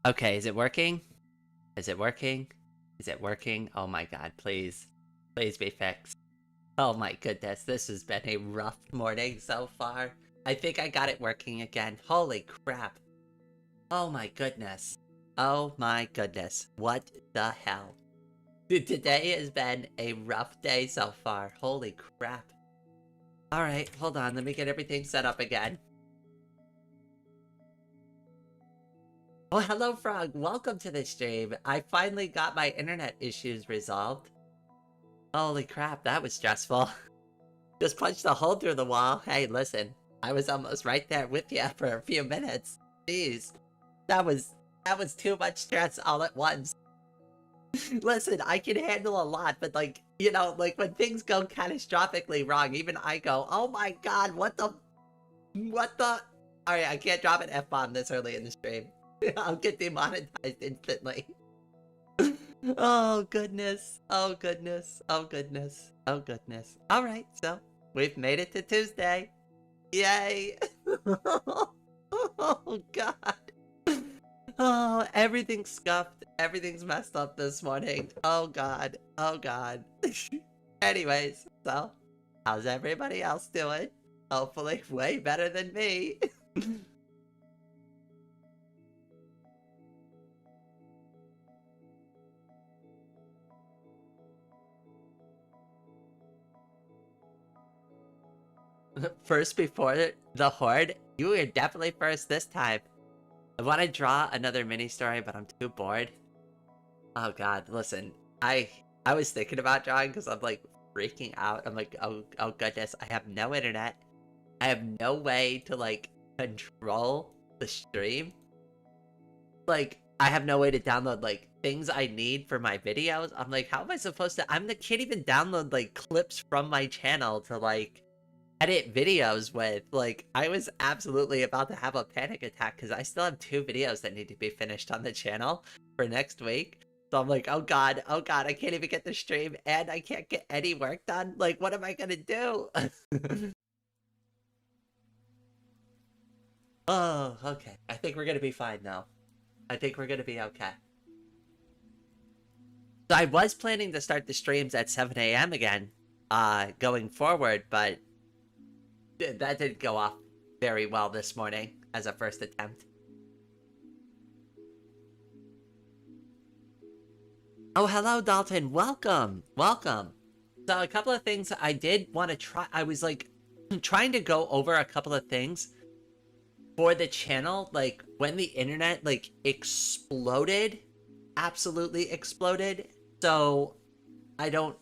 Okay, is it working? Is it working? Is it working? Oh my god, please. Please be fixed. Oh my goodness, this has been a rough morning so far. I think I got it working again. Holy crap. Oh my goodness. Oh my goodness. What the hell? Today has been a rough day so far. Holy crap. Alright, hold on. Let me get everything set up again. Oh, hello, Frog. Welcome to the stream. I finally got my internet issues resolved. Holy crap, that was stressful. Just punched a hole through the wall. Hey, listen. I was almost right there with you for a few minutes. Jeez. That was too much stress all at once. Listen, I can handle a lot, but like, you know, like when things go catastrophically wrong, even I go, oh my god, what the... Alright, I can't drop an F-bomb this early in the stream. I'll get demonetized instantly. Oh goodness, oh goodness, oh goodness, oh goodness. Alright, so, we've made it to Tuesday. Yay! Oh god. Oh, everything's scuffed. Everything's messed up this morning. Oh god. Oh god. Anyways, so, how's everybody else doing? Hopefully way better than me. First before the horde? You were definitely first this time. I want to draw another mini story, but I'm too bored. Oh god, listen. I was thinking about drawing because I'm like freaking out. I'm like, oh goodness, I have no internet. I have no way to like control the stream. Like, I have no way to download like things I need for my videos. I'm like, how am I supposed to? Can't even download like clips from my channel to like edit videos with. Like, I was absolutely about to have a panic attack because I still have 2 videos that need to be finished on the channel for next week. So I'm like, oh god, I can't even get the stream and I can't get any work done. Like, what am I gonna do? Oh, okay. I think we're gonna be fine now. I think we're gonna be okay. So I was planning to start the streams at 7 a.m. again, going forward, but that didn't go off very well this morning as a first attempt. Oh, hello, Dalton. Welcome. Welcome. So a couple of things I did want to try. I was like trying to go over a couple of things for the channel, like when the internet like exploded, absolutely exploded. So I don't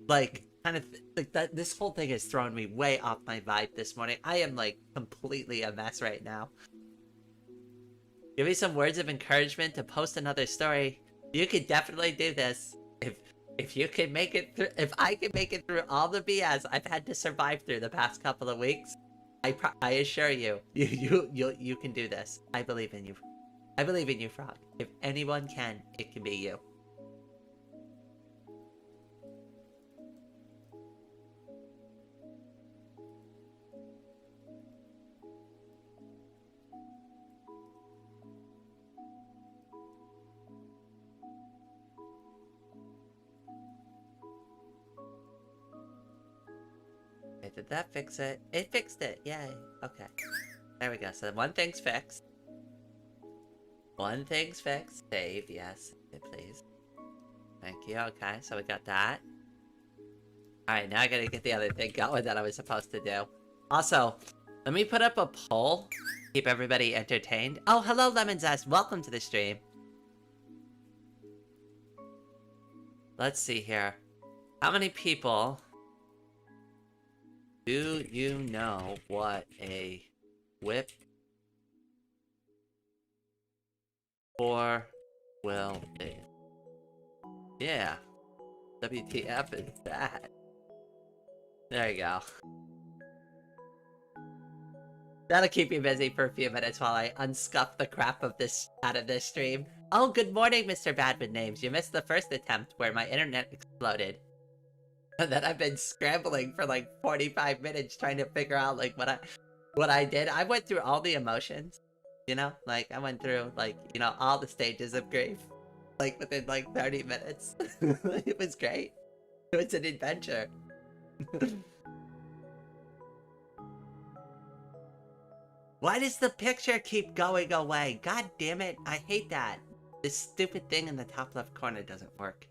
like kind of like that. This whole thing has thrown me way off my vibe this morning. I am like completely a mess right now. Give me some words of encouragement to post another story. You could definitely do this. If you can make it through, if I can make it through all the BS I've had to survive through the past couple of weeks, I assure you, you can do this. I believe in you. I believe in you, Frog. If anyone can, it can be you. Okay, did that fix it? It fixed it. Yay. Okay. There we go. So one thing's fixed. One thing's fixed. Save. Yes. Please. Thank you. Okay. So we got that. Alright, now I gotta get the other thing going that I was supposed to do. Also, let me put up a poll. Keep everybody entertained. Oh, hello, Lemon Zest. Welcome to the stream. Let's see here. How many people do you know what a whip for will is? Yeah. WTF is that? There you go. That'll keep you busy for a few minutes while I unscuff the crap of this out of this stream. Oh, good morning, Mr. Bad with Names. You missed the first attempt where my internet exploded. And then I've been scrambling for like 45 minutes trying to figure out like what I did. I went through all the emotions. You know, like I went through like, you know, all the stages of grief, like within like 30 minutes. It was great. It was an adventure. Why does the picture keep going away? God damn it, I hate that. This stupid thing in the top left corner doesn't work.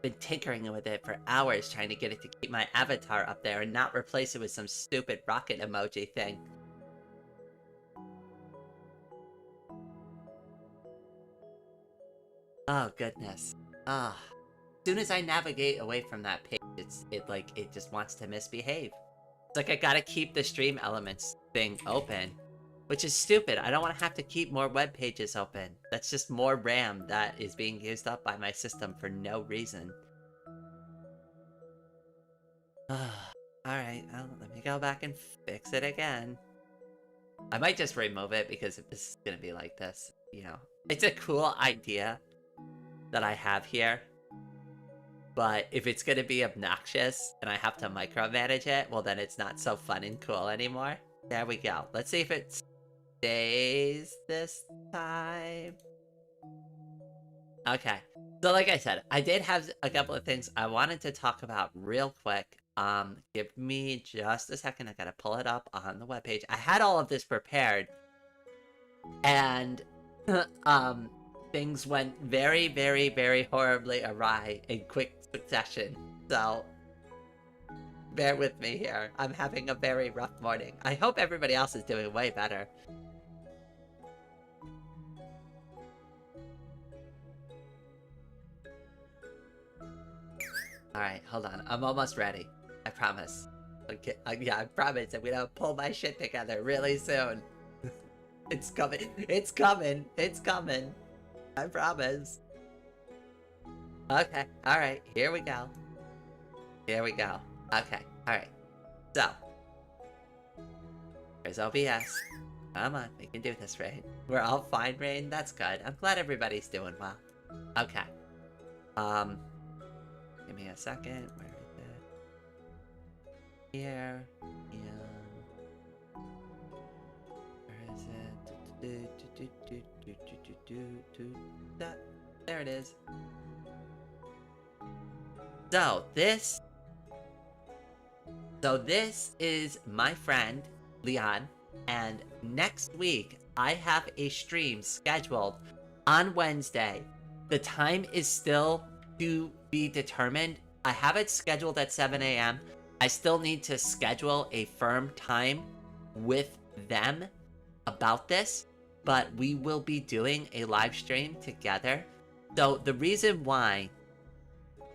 Been tinkering with it for hours trying to get it to keep my avatar up there and not replace it with some stupid rocket emoji thing. Oh goodness. Ah. As soon as I navigate away from that page, it just wants to misbehave. It's like I gotta keep the stream elements thing open, which is stupid. I don't want to have to keep more web pages open. That's just more RAM that is being used up by my system for no reason. Alright, let me go back and fix it again. I might just remove it because if this is gonna be like this, you know. It's a cool idea that I have here. But if it's gonna be obnoxious and I have to micromanage it, well then it's not so fun and cool anymore. There we go. Let's see if it stays this time. Okay. So like I said, I did have a couple of things I wanted to talk about real quick. Give me just a second. I gotta pull it up on the webpage. I had all of this prepared. And things went very, very, very horribly awry in quick succession. So bear with me here. I'm having a very rough morning. I hope everybody else is doing way better. Alright, hold on. I'm almost ready. I promise. Okay, yeah, I promise I'm gonna pull my shit together really soon. It's coming. It's coming. It's coming. I promise. Okay, alright, here we go. Here we go. Okay, alright. So, there's OBS. Come on, we can do this, Rain. We're all fine, Rain. That's good. I'm glad everybody's doing well. Okay. Give me a second. Where is it? Here. Where is it? There it is. So this is my friend Leon, and next week I have a stream scheduled on Wednesday. The time is still to be determined. I have it scheduled at 7 a.m. I still need to schedule a firm time with them about this, but we will be doing a live stream together. So the reason why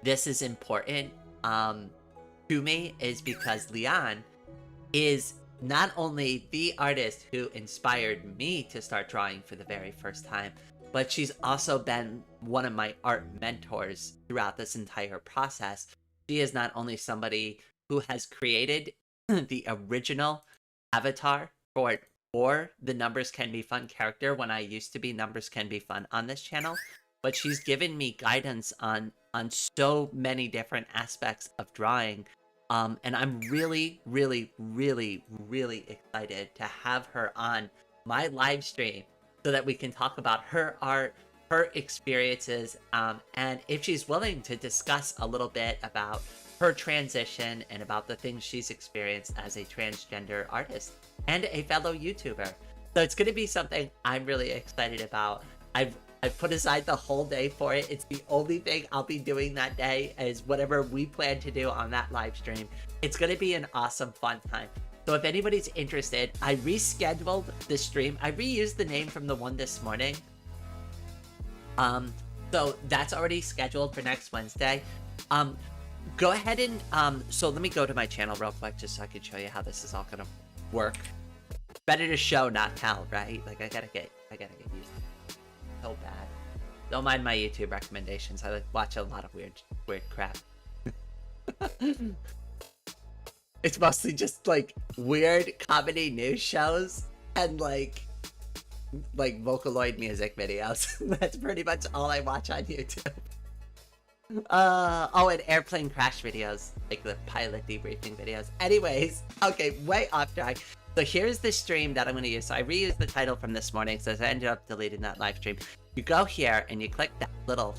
this is important to me is because Leon is not only the artist who inspired me to start drawing for the very first time, but she's also been one of my art mentors throughout this entire process. She is not only somebody who has created the original avatar for the Numbers Can Be Fun character when I used to be Numbers Can Be Fun on this channel, but she's given me guidance on so many different aspects of drawing. And I'm really, really, really, really excited to have her on my live stream so that we can talk about her art, her experiences, and if she's willing to discuss a little bit about her transition and about the things she's experienced as a transgender artist and a fellow YouTuber. So it's going to be something I'm really excited about. I've put aside the whole day for it. It's the only thing I'll be doing that day is whatever we plan to do on that live stream. It's going to be an awesome, fun time. So if anybody's interested, I rescheduled the stream. I reused the name from the one this morning. So that's already scheduled for next Wednesday. Go ahead and, so let me go to my channel real quick just so I can show you how this is all going to work. Better to show, not tell, right? Like, I gotta get used to it. So bad. Don't mind my YouTube recommendations. I watch a lot of weird crap. It's mostly just like weird comedy news shows and like Vocaloid music videos. That's pretty much all I watch on YouTube. Oh, and airplane crash videos, like the pilot debriefing videos. Anyways, okay, way off track. So here's the stream that I'm going to use. So I reused the title from this morning since I ended up deleting that live stream. You go here and you click that little,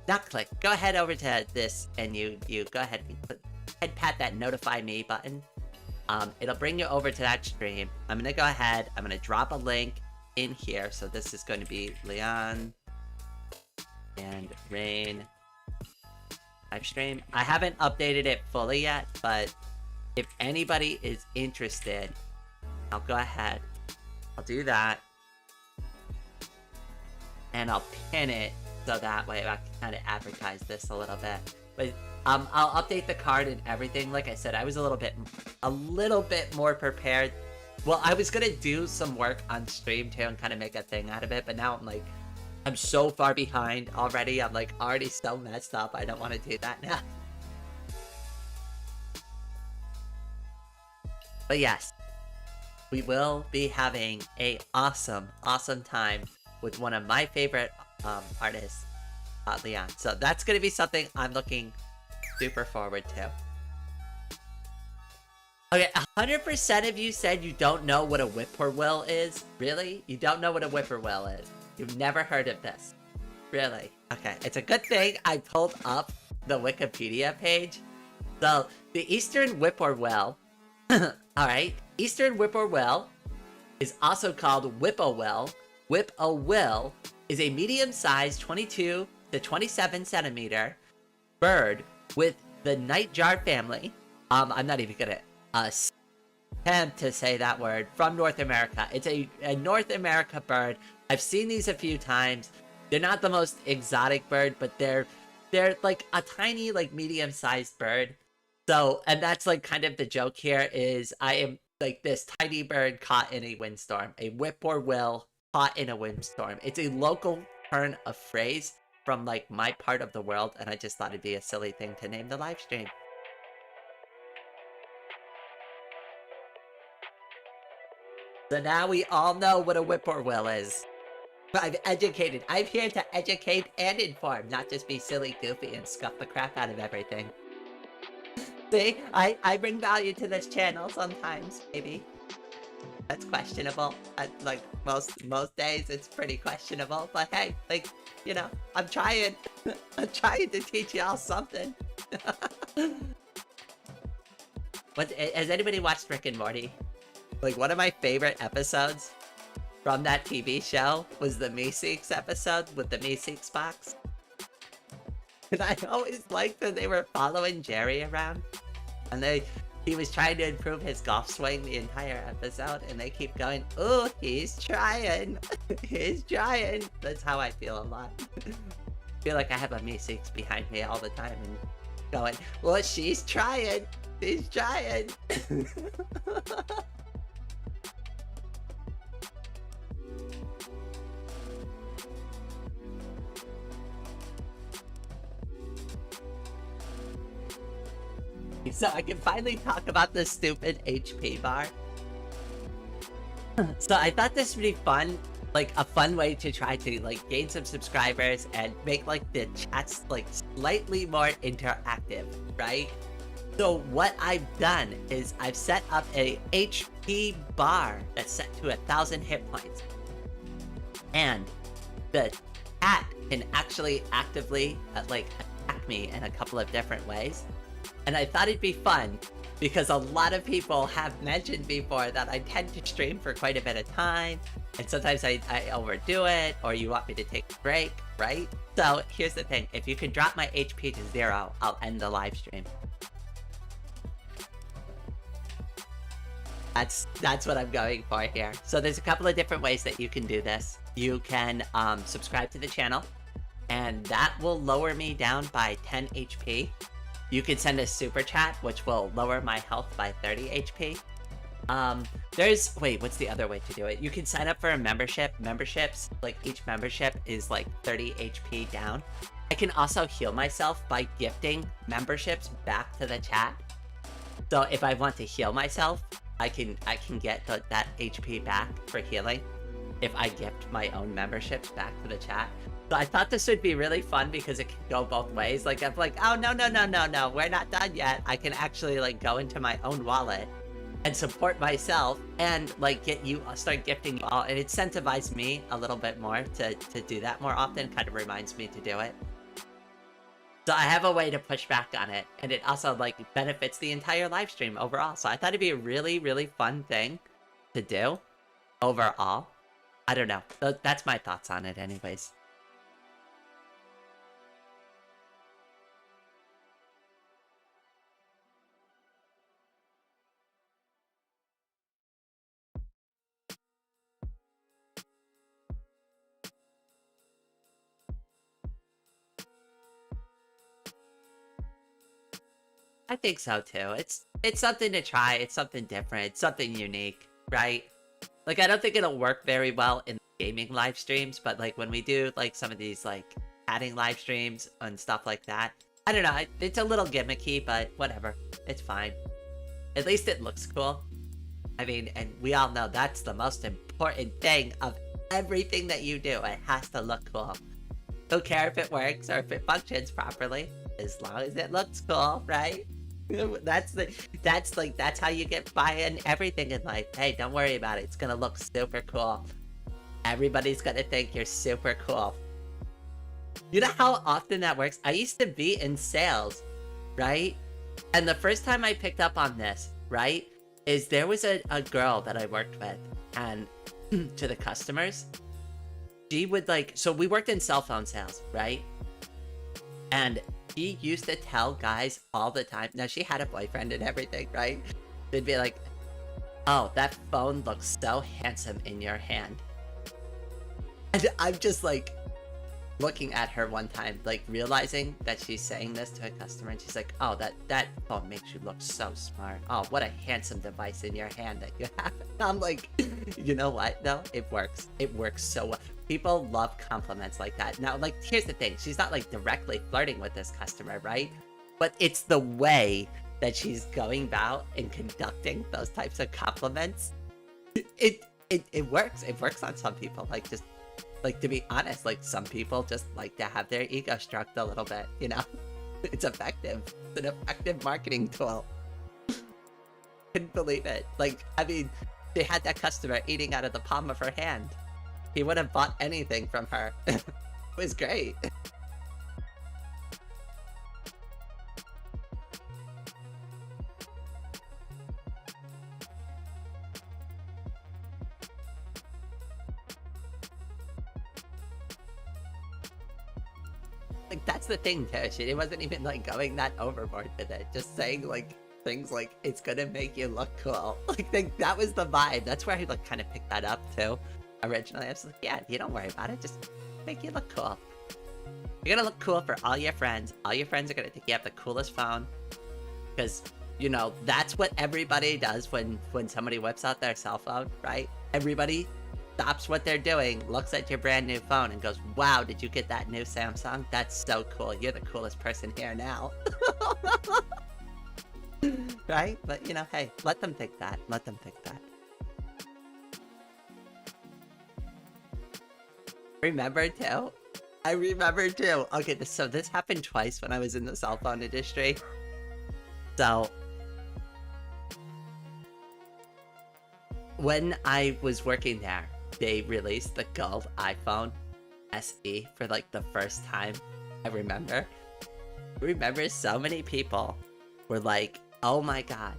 not click. Go ahead over to this and you go ahead and pat that notify me button. It'll bring you over to that stream. I'm going to go ahead. I'm going to drop a link in here. So this is going to be Leon and Rain live stream. I haven't updated it fully yet, but if anybody is interested, I'll go ahead. I'll do that. And I'll pin it so that way I can kind of advertise this a little bit. But I'll update the card and everything. Like I said, I was a little bit more prepared. Well, I was gonna do some work on stream too and kind of make a thing out of it, but now I'm so far behind already. I'm already so messed up. I don't want to do that now. But yes, we will be having a awesome time with one of my favorite artists, Leon. So that's going to be something I'm looking super forward to. Okay, 100% of you said you don't know what a whippoorwill is? Really? You don't know what a whippoorwill is? You've never heard of this? Really? Okay, it's a good thing I pulled up the Wikipedia page. So, the eastern whippoorwill, alright, eastern whippoorwill is also called whippoorwill. Whippoorwill is a medium-sized 22 to 27 centimeter bird with the nightjar family. I'm not even gonna attempt to say that word, from North America. It's a North America bird. I've seen these a few times. They're not the most exotic bird, but they're like a tiny, medium-sized bird. So, and that's kind of the joke here is I am this tiny bird caught in a windstorm. A whippoorwill caught in a windstorm. It's a local turn of phrase from my part of the world, and I just thought it'd be a silly thing to name the live stream. So now we all know what a whippoorwill is. I'm educated. I'm here to educate and inform, not just be silly, goofy, and scuff the crap out of everything. See, I bring value to this channel sometimes, maybe. That's questionable. Most days it's pretty questionable, but hey, I'm trying. I'm trying to teach y'all something. Has anybody watched Rick and Morty? One of my favorite episodes from that TV show was the Meeseeks episode with the Meeseeks box. And I always liked that they were following Jerry around. And he was trying to improve his golf swing the entire episode. And they keep going, "Ooh, he's trying. He's trying." That's how I feel a lot. I feel like I have a Meeseeks behind me all the time and going, "Well, she's trying. She's trying." So I can finally talk about this stupid HP bar. So I thought this would be fun, a fun way to try to gain some subscribers and make the chats slightly more interactive, right? So what I've done is I've set up a HP bar that's set to 1,000 hit points, and the chat can actually actively attack me in a couple of different ways. And I thought it'd be fun because a lot of people have mentioned before that I tend to stream for quite a bit of time, and sometimes I overdo it, or you want me to take a break, right? So here's the thing, if you can drop my HP to 0, I'll end the live stream. That's what I'm going for here. So there's a couple of different ways that you can do this. You can subscribe to the channel, and that will lower me down by 10 HP. You can send a super chat, which will lower my health by 30 HP. Wait, what's the other way to do it? You can sign up for a membership. Memberships, each membership is 30 HP down. I can also heal myself by gifting memberships back to the chat. So if I want to heal myself, I can get that HP back for healing if I gift my own memberships back to the chat. So I thought this would be really fun because it can go both ways. I'm oh, no, we're not done yet. I can actually go into my own wallet and support myself, and like get you start gifting you all. It incentivized me a little bit more to do that more often. Kind of reminds me to do it. So I have a way to push back on it, and it also like benefits the entire live stream overall. So I thought it'd be a really, really fun thing to do overall. I don't know. That's my thoughts on it anyways. I think so too. It's something to try. It's something different. It's something unique, right? Like I don't think it'll work very well in gaming live streams, but like when we do like some of these like adding live streams and stuff like that, I don't know. It's a little gimmicky, but whatever. It's fine. At least it looks cool. I mean, and we all know that's the most important thing of everything that you do. It has to look cool. Don't care if it works or if it functions properly, as long as it looks cool, right? That's how you get by in everything in life. Hey, don't worry about it. It's gonna look super cool. Everybody's gonna think you're super cool. You know how often that works? I used to be in sales, right? And the first time I picked up on this, right, is there was a girl that I worked with, and to the customers, she would like, so we worked in cell phone sales, right? And she used to tell guys all the time, now she had a boyfriend and everything, right? They'd be like, oh, that phone looks so handsome in your hand. And I'm just like, looking at her one time, like realizing that she's saying this to a customer, and she's like, oh, that phone makes you look so smart. Oh, what a handsome device in your hand that you have. And I'm like, you know what though? It works. It works so well. People love compliments like that. Now, like, here's the thing. She's not like directly flirting with this customer, right? But it's the way that she's going about and conducting those types of compliments. It works. It works on some people. Like, just like, to be honest, like some people just like to have their ego stroked a little bit, you know? It's effective. It's an effective marketing tool. Couldn't believe it. Like, I mean, they had that customer eating out of the palm of her hand. He would have bought anything from her. It was great. Like, that's the thing too. She wasn't even like going that overboard with it. Just saying like things like, it's gonna make you look cool. Like, that was the vibe. That's where I like kind of picked that up too. Originally, I was like, yeah, you don't worry about it. Just make you look cool. You're gonna look cool for all your friends. All your friends are gonna think you have the coolest phone. Because, you know, that's what everybody does when somebody whips out their cell phone, right? Everybody stops what they're doing, looks at your brand new phone and goes, wow, did you get that new Samsung? That's so cool. You're the coolest person here now. Right? But, you know, hey, let them think that. Let them think that. Remember too? I remember too. Okay, so this happened twice when I was in the cell phone industry. So, when I was working there, they released the gold iPhone SE for like the first time. I remember so many people were like, oh my god,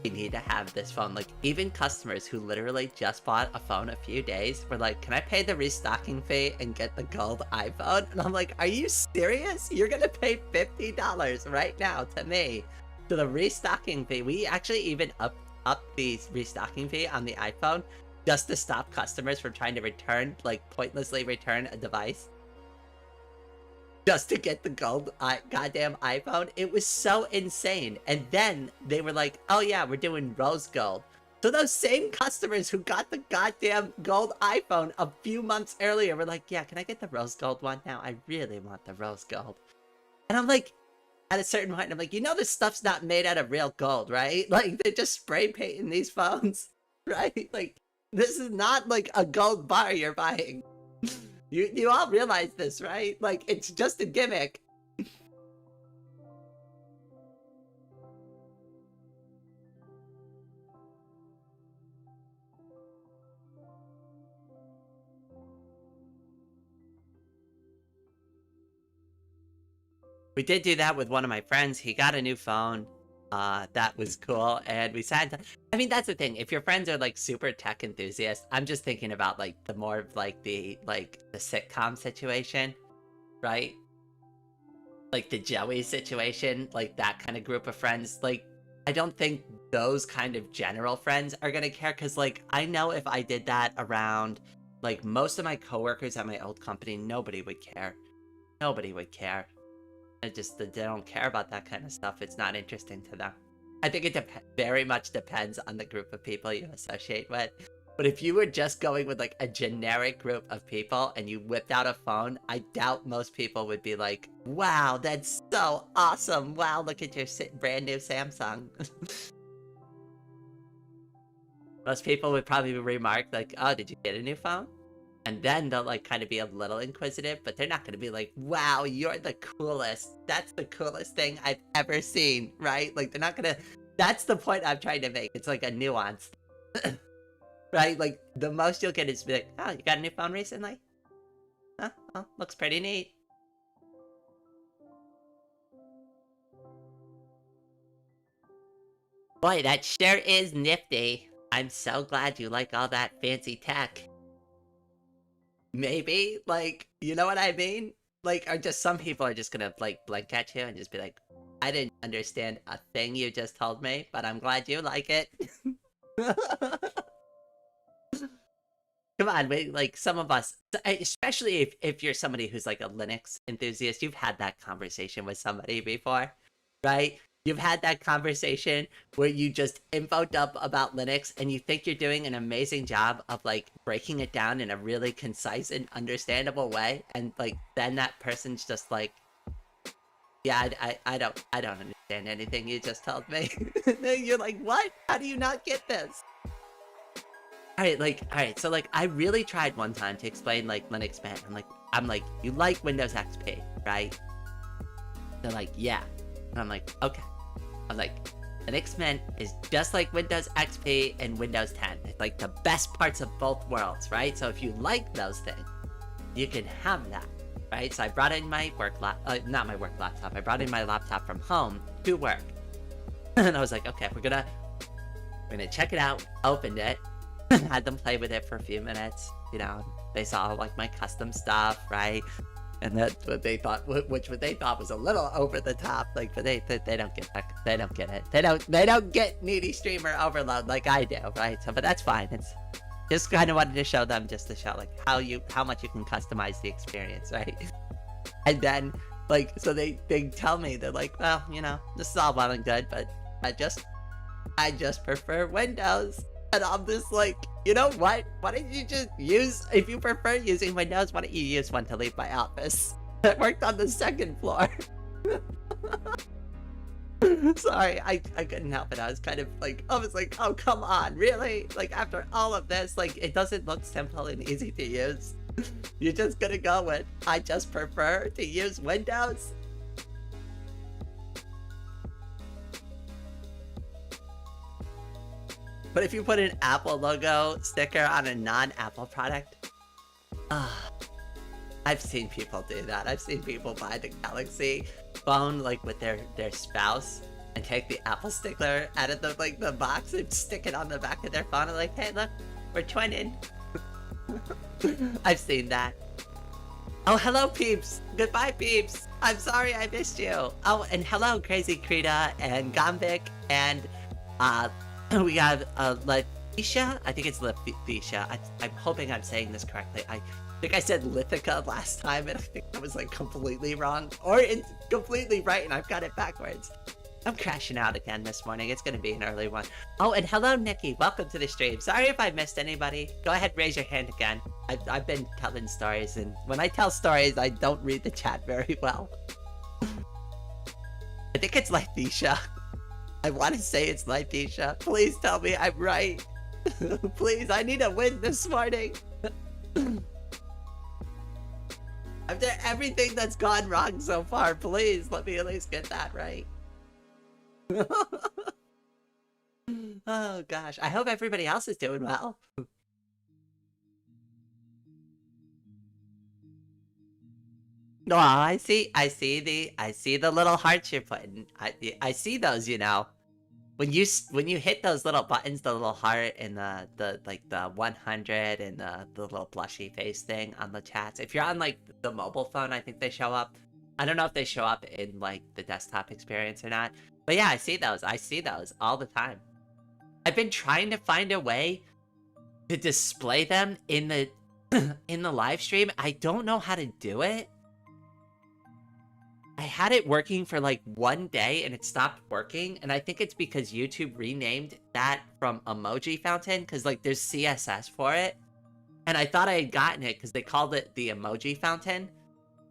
you need to have this phone. Like, even customers who literally just bought a phone a few days were like, can I pay the restocking fee and get the gold iPhone? And I'm like, are you serious? You're gonna pay $50 right now to me to the restocking fee. We actually even up the restocking fee on the iPhone just to stop customers from trying to return, like pointlessly return a device just to get the gold goddamn iPhone. It was so insane. And then they were like, oh yeah, we're doing rose gold. So those same customers who got the goddamn gold iPhone a few months earlier were like, yeah, can I get the rose gold one now? I really want the rose gold. And I'm like, at a certain point, I'm like, you know this stuff's not made out of real gold, right? Like, they're just spray painting these phones, right? Like, this is not like a gold bar you're buying. You all realize this, right? Like, it's just a gimmick. We did do that with one of my friends. He got a new phone. That was cool, and we sat. I mean, that's the thing. If your friends are like super tech enthusiasts, I'm just thinking about like the more of like the sitcom situation, right? Like the Joey situation, like that kind of group of friends. Like, I don't think those kind of general friends are gonna care, because like I know if I did that around like most of my coworkers at my old company, nobody would care. Nobody would care. They don't care about that kind of stuff. It's not interesting to them. I think it very much depends on the group of people you associate with. But if you were just going with like a generic group of people and you whipped out a phone, I doubt most people would be like, wow, that's so awesome. Wow, look at your brand new Samsung. Most people would probably remark like, oh, did you get a new phone? And then they'll like kind of be a little inquisitive, but they're not going to be like, wow, you're the coolest. That's the coolest thing I've ever seen, right? Like, they're not going to, that's the point I'm trying to make. It's like a nuance, right? Like, the most you'll get is be like, oh, you got a new phone recently? Huh? Oh, looks pretty neat. Boy, that sure is nifty. I'm so glad you like all that fancy tech. Maybe, like, you know what I mean? Like, or just some people are just gonna, like, blink at you and just be like, I didn't understand a thing you just told me, but I'm glad you like it. Come on, wait, like, some of us, especially if you're somebody who's, like, a Linux enthusiast, you've had that conversation with somebody before, right? You've had that conversation where you just info dump about Linux and you think you're doing an amazing job of like breaking it down in a really concise and understandable way, and like then that person's just like, yeah, I don't understand anything you just told me. Then you're like, what? How do you not get this? Alright, so like I really tried one time to explain like Linux Man. I'm like, you like Windows XP, right? They're like, yeah. And I'm like, okay. I'm like, Linux Mint is just like Windows XP and Windows 10. It's like the best parts of both worlds, right? So if you like those things, you can have that, right? So I brought in my not my work laptop. I brought in my laptop from home to work. And I was like, okay, we're gonna check it out. Opened it, had them play with it for a few minutes. You know, they saw like my custom stuff, right? And that's what they thought, which what they thought was a little over the top. Like, but they don't get that. They don't get it. They don't get needy streamer overload like I do, right? So, but that's fine. It's just kind of wanted to show them, just to show like how much you can customize the experience, right? And then like, so they tell me, they're like, well, you know, this is all well and good, but I just prefer Windows. And I'm just like, you know what? Why don't you just use, if you prefer using Windows, why don't you use one to leave my office? It worked on the second floor. Sorry, I couldn't help it. I was kind of like, oh, come on, really? Like, after all of this, like, it doesn't look simple and easy to use. You're just gonna go with, I just prefer to use Windows? But if you put an Apple logo sticker on a non-Apple product, I've seen people do that. I've seen people buy the Galaxy phone like with their spouse and take the Apple sticker out of the box and stick it on the back of their phone and like, hey, look, we're twinning. I've seen that. Oh, hello, peeps. Goodbye, peeps. I'm sorry I missed you. Oh, and hello, Crazy Krita and Gombic and we got Leticia. I think it's Leticia. I'm hoping I'm saying this correctly. I think I said Lithica last time, and I think I was like completely wrong, or it's completely right, and I've got it backwards. I'm crashing out again this morning. It's gonna be an early one. Oh, and hello, Nikki. Welcome to the stream. Sorry if I missed anybody. Go ahead, raise your hand again. I've been telling stories, and when I tell stories, I don't read the chat very well. I think it's Leticia. I want to say it's Leticia. Please tell me I'm right. Please, I need a win this morning. After everything that's gone wrong so far, please let me at least get that right. Oh gosh, I hope everybody else is doing well. No, I see the little hearts you're putting. I see those, you know. When you hit those little buttons, the little heart and the like the 100 and the little blushy face thing on the chats. If you're on like the mobile phone, I think they show up. I don't know if they show up in like the desktop experience or not. But yeah, I see those. I see those all the time. I've been trying to find a way to display them in the in the live stream. I don't know how to do it. I had it working for like one day and it stopped working, and I think it's because YouTube renamed that from emoji fountain, because like there's CSS for it, and I thought I had gotten it because they called it the emoji fountain,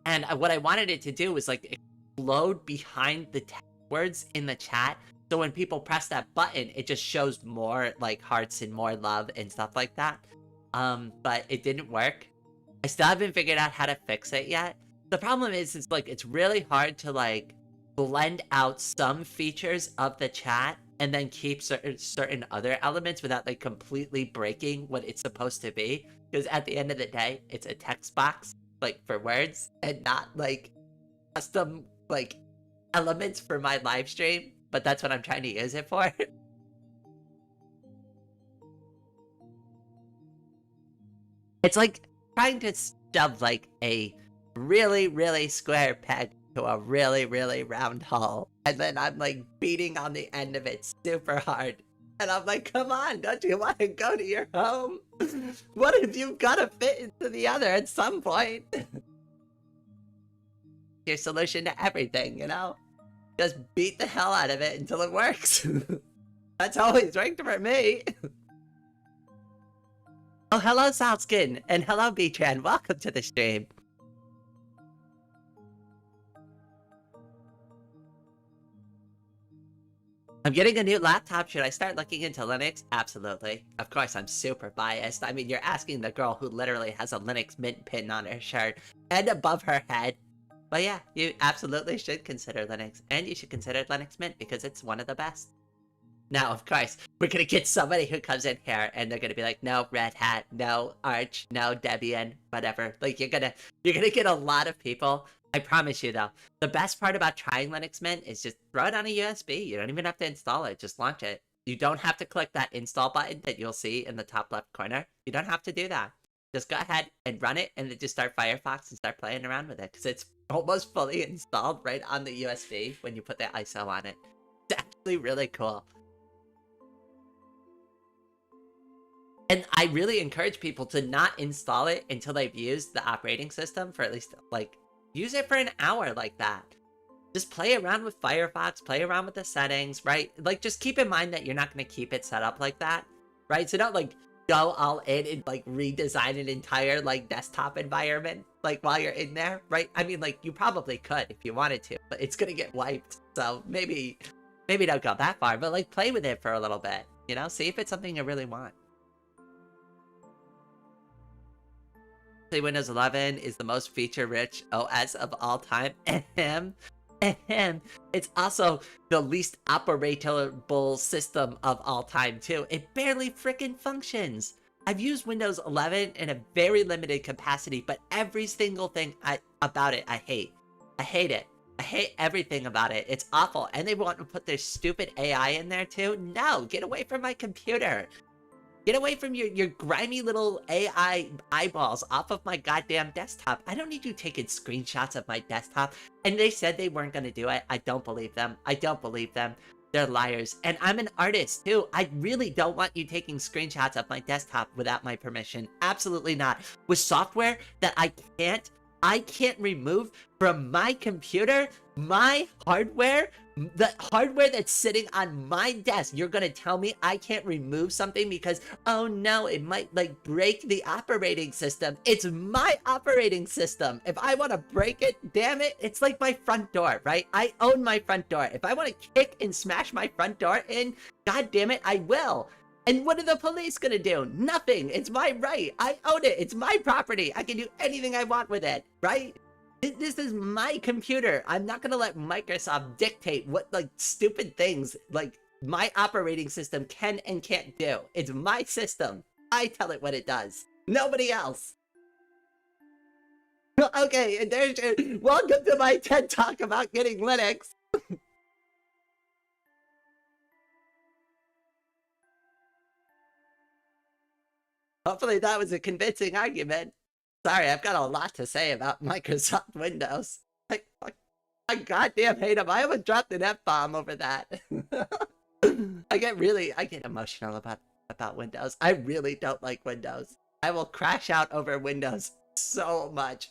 and what I wanted it to do was like explode behind the words in the chat, so when people press that button it just shows more like hearts and more love and stuff like that. But it didn't work. I still haven't figured out how to fix it yet. The problem is, it's like, it's really hard to like blend out some features of the chat and then keep certain other elements without like completely breaking what it's supposed to be. Because at the end of the day, it's a text box like for words and not like custom like elements for my live stream. But that's what I'm trying to use it for. It's like trying to shove like a really square peg to a really round hole, and then I'm like beating on the end of it super hard, and I'm like, come on, don't you want to go to your home? What if you've got to fit into the other at some point? Your solution to everything, you know? Just beat the hell out of it until it works. That's always worked for me. Oh, hello Salskin, and hello B-Tran, welcome to the stream. I'm getting a new laptop. Should I start looking into Linux? Absolutely. Of course, I'm super biased. I mean, you're asking the girl who literally has a Linux Mint pin on her shirt and above her head. But yeah, you absolutely should consider Linux. And you should consider Linux Mint because it's one of the best. Now, of course, we're gonna get somebody who comes in here and they're gonna be like, no Red Hat, no Arch, no Debian, whatever. Like, you're gonna get a lot of people. I promise you, though, the best part about trying Linux Mint is just throw it on a USB. You don't even have to install it. Just launch it. You don't have to click that install button that you'll see in the top left corner. You don't have to do that. Just go ahead and run it, and then just start Firefox and start playing around with it, because it's almost fully installed right on the USB when you put the ISO on it. It's actually really cool. And I really encourage people to not install it until they've used the operating system for at least, like, use it for an hour like that. Just play around with Firefox, play around with the settings, right? Like, just keep in mind that you're not going to keep it set up like that, right? So don't, like, go all in and, like, redesign an entire, like, desktop environment, like, while you're in there, right? I mean, like, you probably could if you wanted to, but it's going to get wiped. So maybe don't go that far, but, like, play with it for a little bit, you know? See if it's something you really want. Windows 11 is the most feature-rich OS of all time. It's also the least operatable system of all time, too. It barely frickin' functions. I've used Windows 11 in a very limited capacity, but every single thing about it I hate. I hate it. I hate everything about it. It's awful. And they want to put their stupid AI in there, too? No, get away from my computer. Get away from your grimy little AI eyeballs off of my goddamn desktop. I don't need you taking screenshots of my desktop. And they said they weren't going to do it. I don't believe them. I don't believe them. They're liars. And I'm an artist, too. I really don't want you taking screenshots of my desktop without my permission. Absolutely not. With software that I can't remove from my computer, my hardware, the hardware that's sitting on my desk. You're gonna tell me I can't remove something because, oh no, it might like break the operating system. It's my operating system. If I want to break it, damn it, it's like my front door, right? I own my front door. If I want to kick and smash my front door in, god damn it, I will. And what are the police gonna do? Nothing. It's my right. I own it. It's my property. I can do anything I want with it, right? This is my computer. I'm not gonna let Microsoft dictate what, like, stupid things, like, my operating system can and can't do. It's my system. I tell it what it does. Nobody else. Okay, and there's welcome to my TED Talk about getting Linux. Hopefully that was a convincing argument. Sorry, I've got a lot to say about Microsoft Windows. I goddamn hate them. I haven't dropped an F-bomb over that. I get emotional about Windows. I really don't like Windows. I will crash out over Windows so much.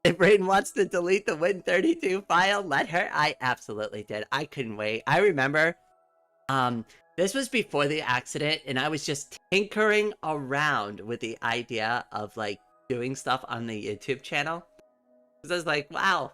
If Rain wants to delete the Win32 file, let her. I absolutely did. I couldn't wait. I remember, this was before the accident, and I was just tinkering around with the idea of, like, doing stuff on the YouTube channel. Because I was like, wow,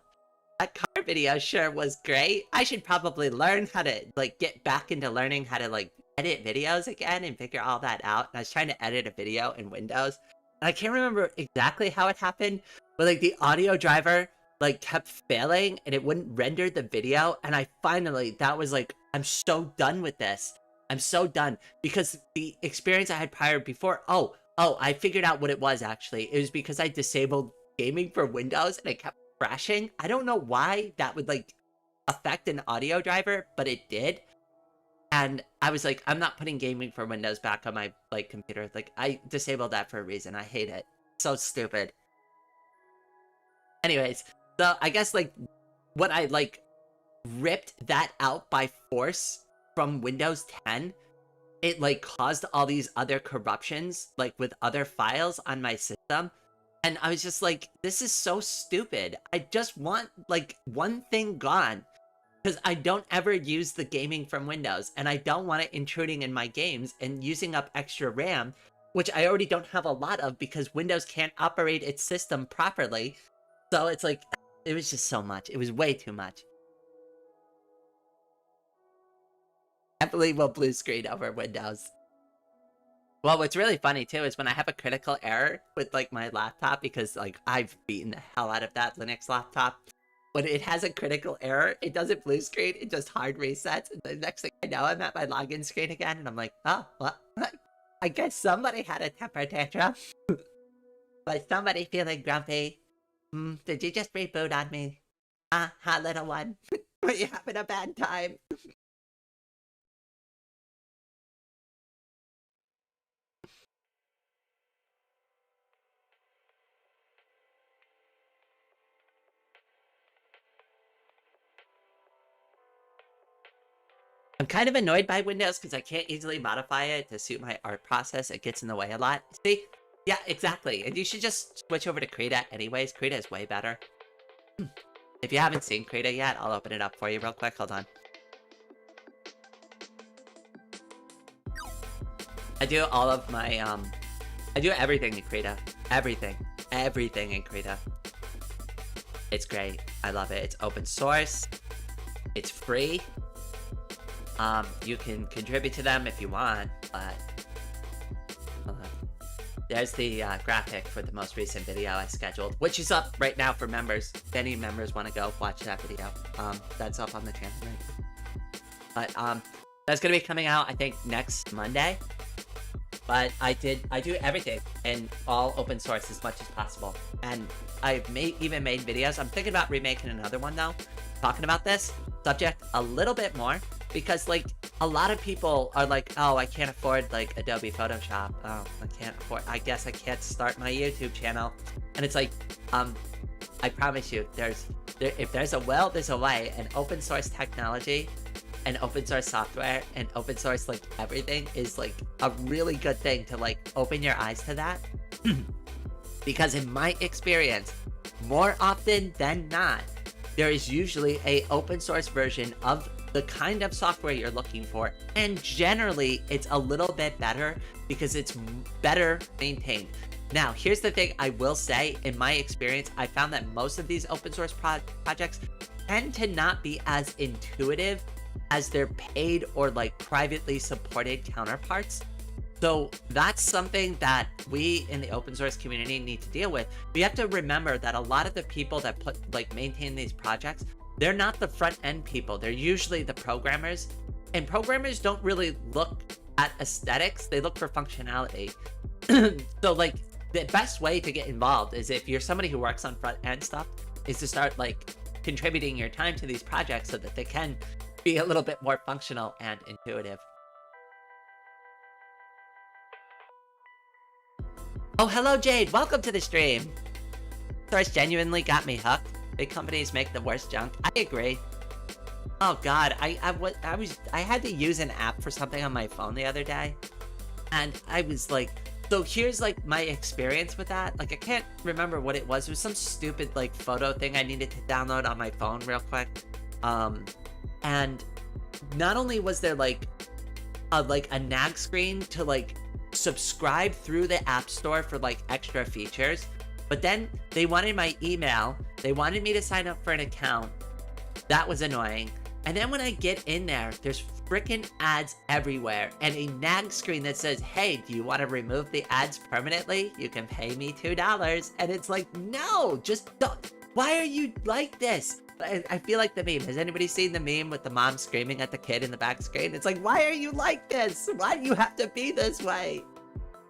that car video sure was great. I should probably learn how to, like, get back into learning how to, like, edit videos again and figure all that out. And I was trying to edit a video in Windows. And I can't remember exactly how it happened, but, like, the audio driver, like, kept failing and it wouldn't render the video. And I finally, that was like, I'm so done with this. I'm so done. Because the experience I had prior before, oh, I figured out what it was, actually. It was because I disabled gaming for Windows and it kept crashing. I don't know why that would, like, affect an audio driver, but it did. And I was like, I'm not putting gaming for Windows back on my, like, computer. Like, I disabled that for a reason. I hate it. So stupid. Anyways, so I guess, like, when I, like, ripped that out by force from Windows 10, it, like, caused all these other corruptions, like, with other files on my system. And I was just like, this is so stupid. I just want, like, one thing gone. Because I don't ever use the gaming from Windows, and I don't want it intruding in my games and using up extra RAM, which I already don't have a lot of because Windows can't operate its system properly. So it's like, it was just so much. It was way too much. I believe we'll blue screen over Windows. Well, what's really funny, too, is when I have a critical error with, like, my laptop, because, like, I've beaten the hell out of that Linux laptop. When it has a critical error, it doesn't blue screen, it just hard resets. And the next thing I know, I'm at my login screen again, and I'm like, oh, well, I guess somebody had a temper tantrum. But somebody feeling grumpy. Did you just reboot on me? Ha, little one. Were you having a bad time? I'm kind of annoyed by Windows because I can't easily modify it to suit my art process. It gets in the way a lot. See? Yeah, exactly. And you should just switch over to Krita anyways. Krita is way better. If you haven't seen Krita yet, I'll open it up for you real quick. Hold on. I do all of my, I do everything in Krita. Everything. Everything in Krita. It's great. I love it. It's open source. It's free. You can contribute to them if you want, but there's the graphic for the most recent video I scheduled, which is up right now for members. If any members want to go watch that video, that's up on the channel right now. But that's gonna be coming out, I think, next Monday. But I do everything in all open source as much as possible, and I've even made videos. I'm thinking about remaking another one though, talking about this subject a little bit more, because, like, a lot of people are like, oh, I can't afford, like, Adobe Photoshop. Oh, I guess I can't start my YouTube channel. And it's like, I promise you, if there's a will, there's a way. And open source technology and open source software and open source, like, everything is, like, a really good thing to, like, open your eyes to that. Because in my experience, more often than not, there is usually a open source version of the kind of software you're looking for, and generally it's a little bit better because it's better maintained. Now, here's the thing I will say, in my experience, I found that most of these open source projects tend to not be as intuitive as their paid or, like, privately supported counterparts. So that's something that we in the open source community need to deal with. We have to remember that a lot of the people that maintain these projects, they're not the front end people. They're usually the programmers, and programmers don't really look at aesthetics. They look for functionality. So, like, the best way to get involved is if you're somebody who works on front end stuff, is to start like contributing your time to these projects so that they can be a little bit more functional and intuitive. Oh, hello, Jade. Welcome to the stream. Source genuinely got me hooked. Big companies make the worst junk. I agree. Oh God, I had to use an app for something on my phone the other day, and I was like, so here's like my experience with that. Like I can't remember what it was. It was some stupid like photo thing I needed to download on my phone real quick. And not only was there like a nag screen to like subscribe through the app store for like extra features, but then they wanted my email. They wanted me to sign up for an account. That was annoying. And then when I get in there, there's freaking ads everywhere and a nag screen that says, hey, do you want to remove the ads permanently? You can pay me $2. And it's like, no, just don't. Why are you like this? I feel like the meme. Has anybody seen the meme with the mom screaming at the kid in the back screen? It's like, why are you like this? Why do you have to be this way?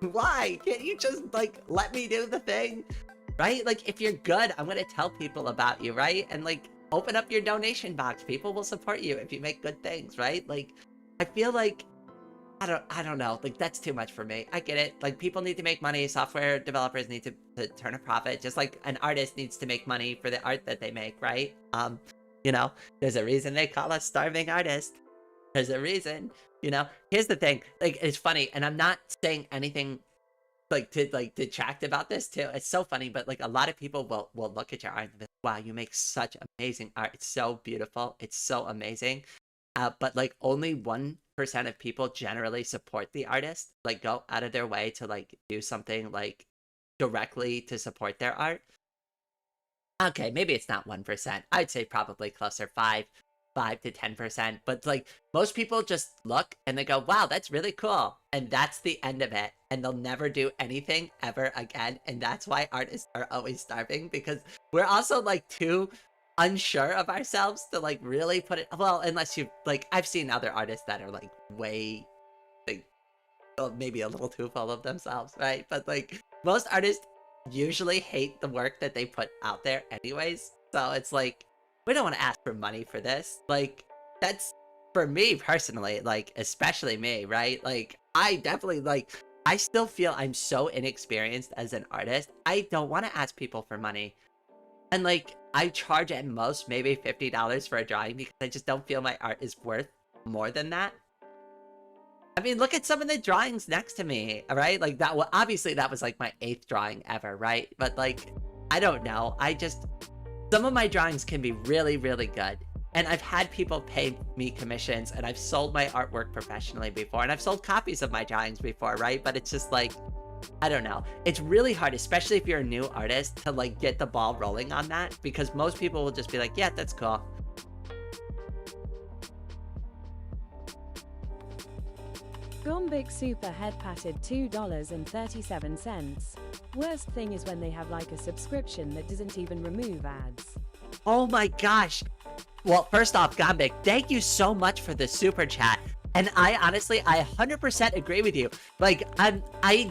Why? Can't you just like let me do the thing? Right? Like if you're good, I'm gonna tell people about you, right? And like open up your donation box. People will support you if you make good things, right? Like I feel like I don't know, like that's too much for me. I get it. Like people need to make money, software developers need to turn a profit, just like an artist needs to make money for the art that they make, right? You know, there's a reason they call us starving artists. There's a reason, you know. Here's the thing, like it's funny, and I'm not saying anything like to like detract about this too. It's so funny, but like a lot of people will look at your art and be like, wow, you make such amazing art. It's so beautiful. It's so amazing. But like only 1% of people generally support the artist, like go out of their way to like do something like directly to support their art. Okay, maybe it's not 1%. I'd say probably closer 5 to 10%. But like most people just look and they go, wow, that's really cool. And that's the end of it. And they'll never do anything ever again. And that's why artists are always starving, because we're also like too unsure of ourselves to like really put it, well, unless you like, I've seen other artists that are like way, like, well, maybe a little too full of themselves, right? But like most artists usually hate the work that they put out there anyways. So it's like, we don't want to ask for money for this. Like that's, for me personally, like especially me, right? Like I definitely like, I still feel I'm so inexperienced as an artist. I don't want to ask people for money. And like, I charge at most maybe $50 for a drawing because I just don't feel my art is worth more than that. I mean, look at some of the drawings next to me, right? Like that, well, obviously that was like my 8th drawing ever, right? But like, I don't know. Some of my drawings can be really, really good. And I've had people pay me commissions and I've sold my artwork professionally before. And I've sold copies of my drawings before, right? But it's just like, I don't know. It's really hard, especially if you're a new artist, to like get the ball rolling on that, because most people will just be like, yeah, that's cool. Gombic Super Head patted $2.37. Worst thing is when they have like a subscription that doesn't even remove ads. Oh my gosh. Well, first off, Gombic, thank you so much for the super chat. And I honestly, I 100% agree with you. Like, I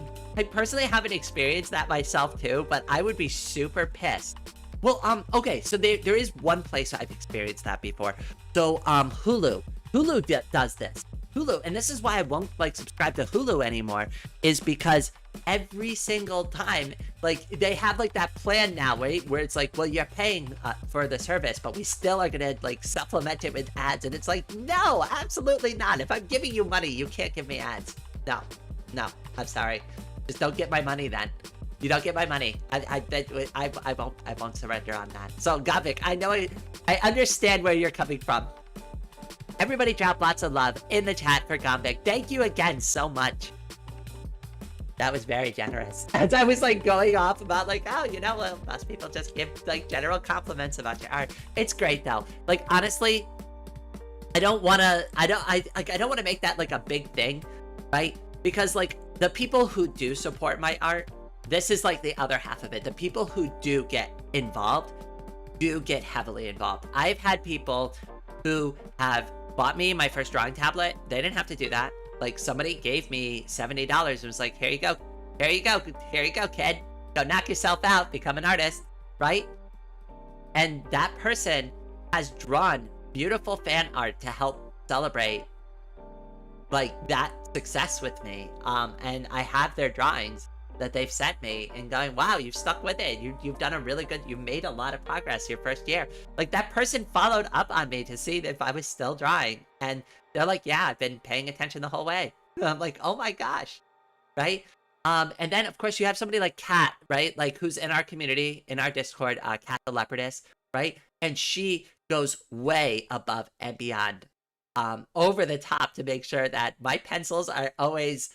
personally haven't experienced that myself too, but I would be super pissed. Well, okay, so there is one place I've experienced that before. So, Hulu does this. Hulu, and this is why I won't like subscribe to Hulu anymore, is because every single time, like they have like that plan now, right, where it's like, well, you're paying for the service, but we still are gonna like supplement it with ads, and it's like, no, absolutely not. If I'm giving you money, you can't give me ads. No, I'm sorry, just don't get my money then. You don't get my money. I won't surrender on that. So Gavik, I understand where you're coming from. Everybody drop lots of love in the chat for Gombic. Thank you again so much. That was very generous. As I was like going off about like, oh, you know, well, most people just give like general compliments about your art. It's great though. Like honestly, I don't want to make that like a big thing, right? Because like the people who do support my art, this is like the other half of it. The people who do get involved, do get heavily involved. I've had people who have bought me my first drawing tablet. They didn't have to do that. Like somebody gave me $70 and was like, here you go, Here you go, kid. Go knock yourself out, become an artist, right? And that person has drawn beautiful fan art to help celebrate like that success with me. And I have their drawings that they've sent me and going, wow, you've stuck with it. You've done a really good, you made a lot of progress your first year. Like that person followed up on me to see if I was still drawing. And they're like, yeah, I've been paying attention the whole way. I'm like, oh my gosh, right? And then of course you have somebody like Kat, right? Like who's in our community, in our Discord, Kat the Leopardess, right? And she goes way above and beyond, over the top to make sure that my pencils are always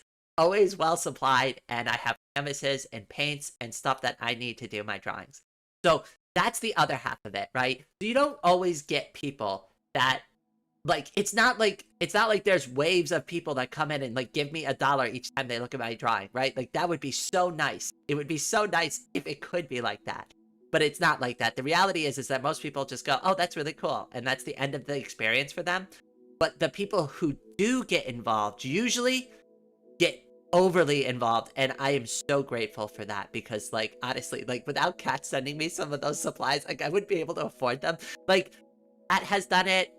well supplied and I have canvases and paints and stuff that I need to do my drawings. So that's the other half of it, right? So you don't always get people that like, it's not like there's waves of people that come in and like give me $1 each time they look at my drawing, right? Like that would be so nice. It would be so nice if it could be like that. But it's not like that. The reality is that most people just go, oh, that's really cool. And that's the end of the experience for them. But the people who do get involved usually get overly involved. And I am so grateful for that because like, honestly, like without Kat sending me some of those supplies, like I wouldn't be able to afford them. Like Kat has done it.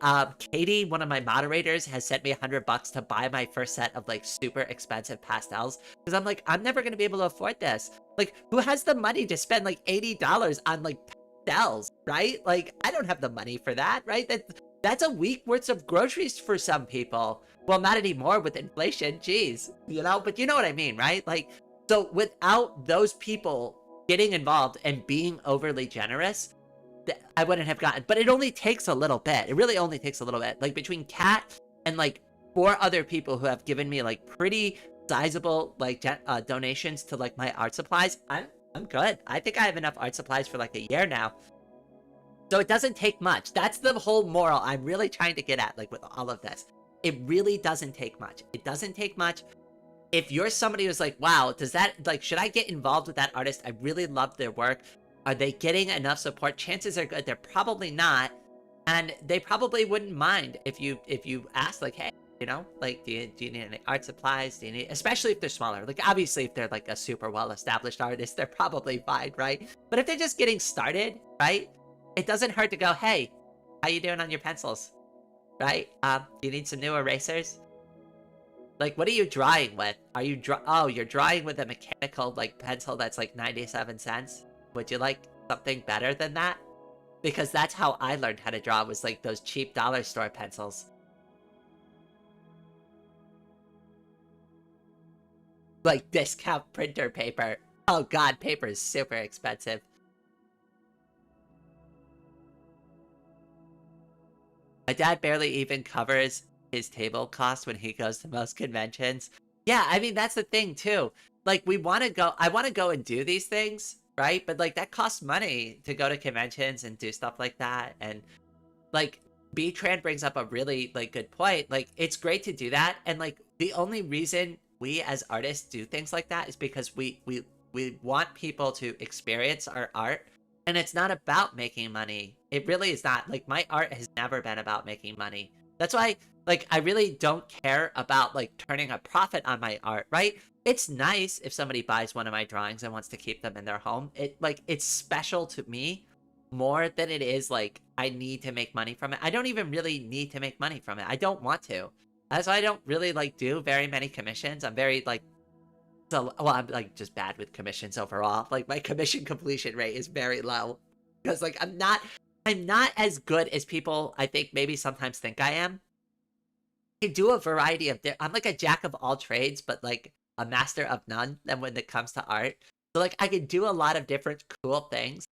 Katie, one of my moderators, has sent me $100 to buy my first set of like super expensive pastels because I'm like, I'm never going to be able to afford this. Like who has the money to spend like $80 on like pastels, right? Like I don't have the money for that, right? That's a week worth of groceries for some people. Well, not anymore with inflation, geez, you know, but you know what I mean, right? Like, so without those people getting involved and being overly generous, I wouldn't have gotten, but it only takes a little bit. It really only takes a little bit. Like between Kat and like 4 other people who have given me like pretty sizable like donations to like my art supplies, I'm good. I think I have enough art supplies for like a year now. So it doesn't take much. That's the whole moral I'm really trying to get at, like with all of this. It really doesn't take much. It doesn't take much. If you're somebody who's like, wow, does that, like, should I get involved with that artist? I really love their work. Are they getting enough support? Chances are good they're probably not. And they probably wouldn't mind if you ask, like, hey, you know, like, do you need any art supplies? Do you need, especially if they're smaller. Like, obviously, if they're like a super well-established artist, they're probably fine, right? But if they're just getting started, right? It doesn't hurt to go, hey, how you doing on your pencils? Right? Do you need some new erasers? Like, what are you drawing with? Are you oh, you're drawing with a mechanical, like, pencil that's like 97 cents? Would you like something better than that? Because that's how I learned how to draw, was like those cheap dollar store pencils. Like discount printer paper. Oh god, paper is super expensive. My dad barely even covers his table costs when he goes to most conventions. Yeah, I mean, that's the thing, too. Like, I want to go and do these things, right? But, like, that costs money to go to conventions and do stuff like that. And, like, B-Tran brings up a really, like, good point. Like, it's great to do that. And, like, the only reason we as artists do things like that is because we want people to experience our art. And it's not about making money. It really is not. Like, my art has never been about making money. That's why, like, I really don't care about, like, turning a profit on my art, right? It's nice if somebody buys one of my drawings and wants to keep them in their home. It's special to me more than it is, like, I need to make money from it. I don't even really need to make money from it. I don't want to. That's why I don't really, like, do very many commissions. I'm very, like, so, well, I'm like just bad with commissions overall. Like my commission completion rate is very low because like I'm not as good as people I think maybe sometimes think I am. I do a variety of I'm like a jack of all trades, but like a master of none. Then when it comes to art, so like I can do a lot of different cool things,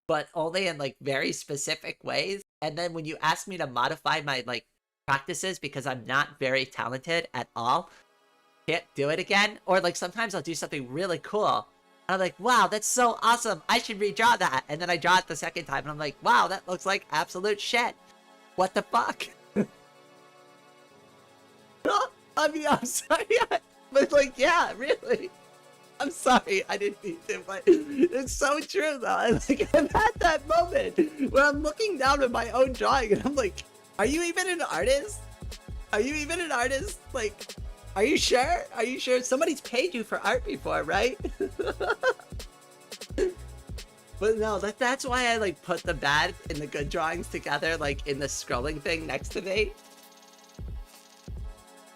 but only in like very specific ways. And then when you ask me to modify my like practices because I'm not very talented at all, can't do it again. Or like sometimes I'll do something really cool and I'm like, wow, that's so awesome, I should redraw that. And then I draw it the second time and I'm like, wow, that looks like absolute shit. What the fuck? I mean, I'm sorry, but like, yeah, really, I'm sorry, I didn't mean to, but it's so true though. Like, I'm at that moment where I'm looking down at my own drawing and I'm like, are you even an artist? Are you even an artist? Like, Are you sure? Are you sure? Somebody's paid you for art before, right? But no, that's why I like put the bad and the good drawings together, like in the scrolling thing next to me.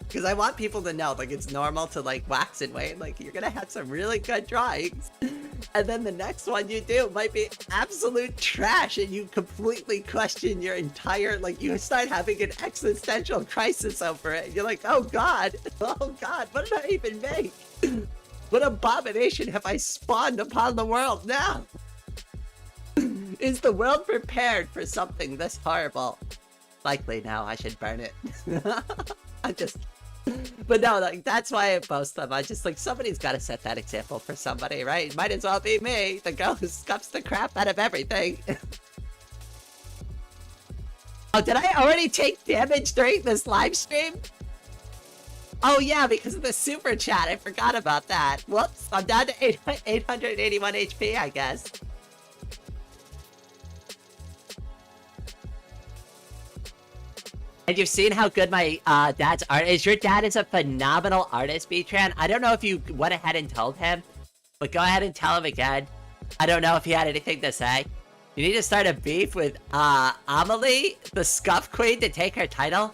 Because I want people to know, like, it's normal to like wax and wane. Like, you're gonna have some really good drawings, and then the next one you do might be absolute trash, and you completely question your entire, like, you start having an existential crisis over it. You're like, oh god, what did I even make? What abomination have I spawned upon the world now? Is the world prepared for something this horrible? Likely now, I should burn it. But no, like, that's why I post them. I just, like, somebody's got to set that example for somebody, right? Might as well be me, the girl who scuffs the crap out of everything. Oh, did I already take damage during this live stream? Oh yeah, because of the super chat, I forgot about that. Whoops, I'm down to 881 HP, I guess. And you've seen how good my dad's art is. Your dad is a phenomenal artist, B-Tran. I don't know if you went ahead and told him, but go ahead and tell him again. I don't know if he had anything to say. You need to start a beef with Amelie, the Scuff Queen, to take her title.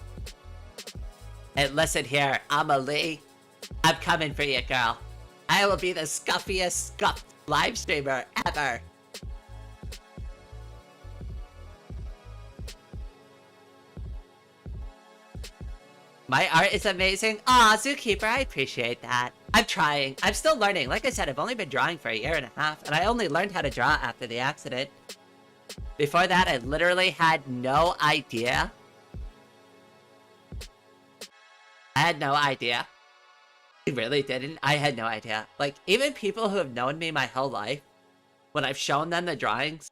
And listen here, Amelie, I'm coming for you, girl. I will be the scuffiest scuffed live streamer ever. My art is amazing. Aw, Zookeeper, I appreciate that. I'm trying. I'm still learning. Like I said, I've only been drawing for a year and a half, and I only learned how to draw after the accident. Before that, I literally had no idea. I had no idea. I really didn't. I had no idea. Like, even people who have known me my whole life, when I've shown them the drawings,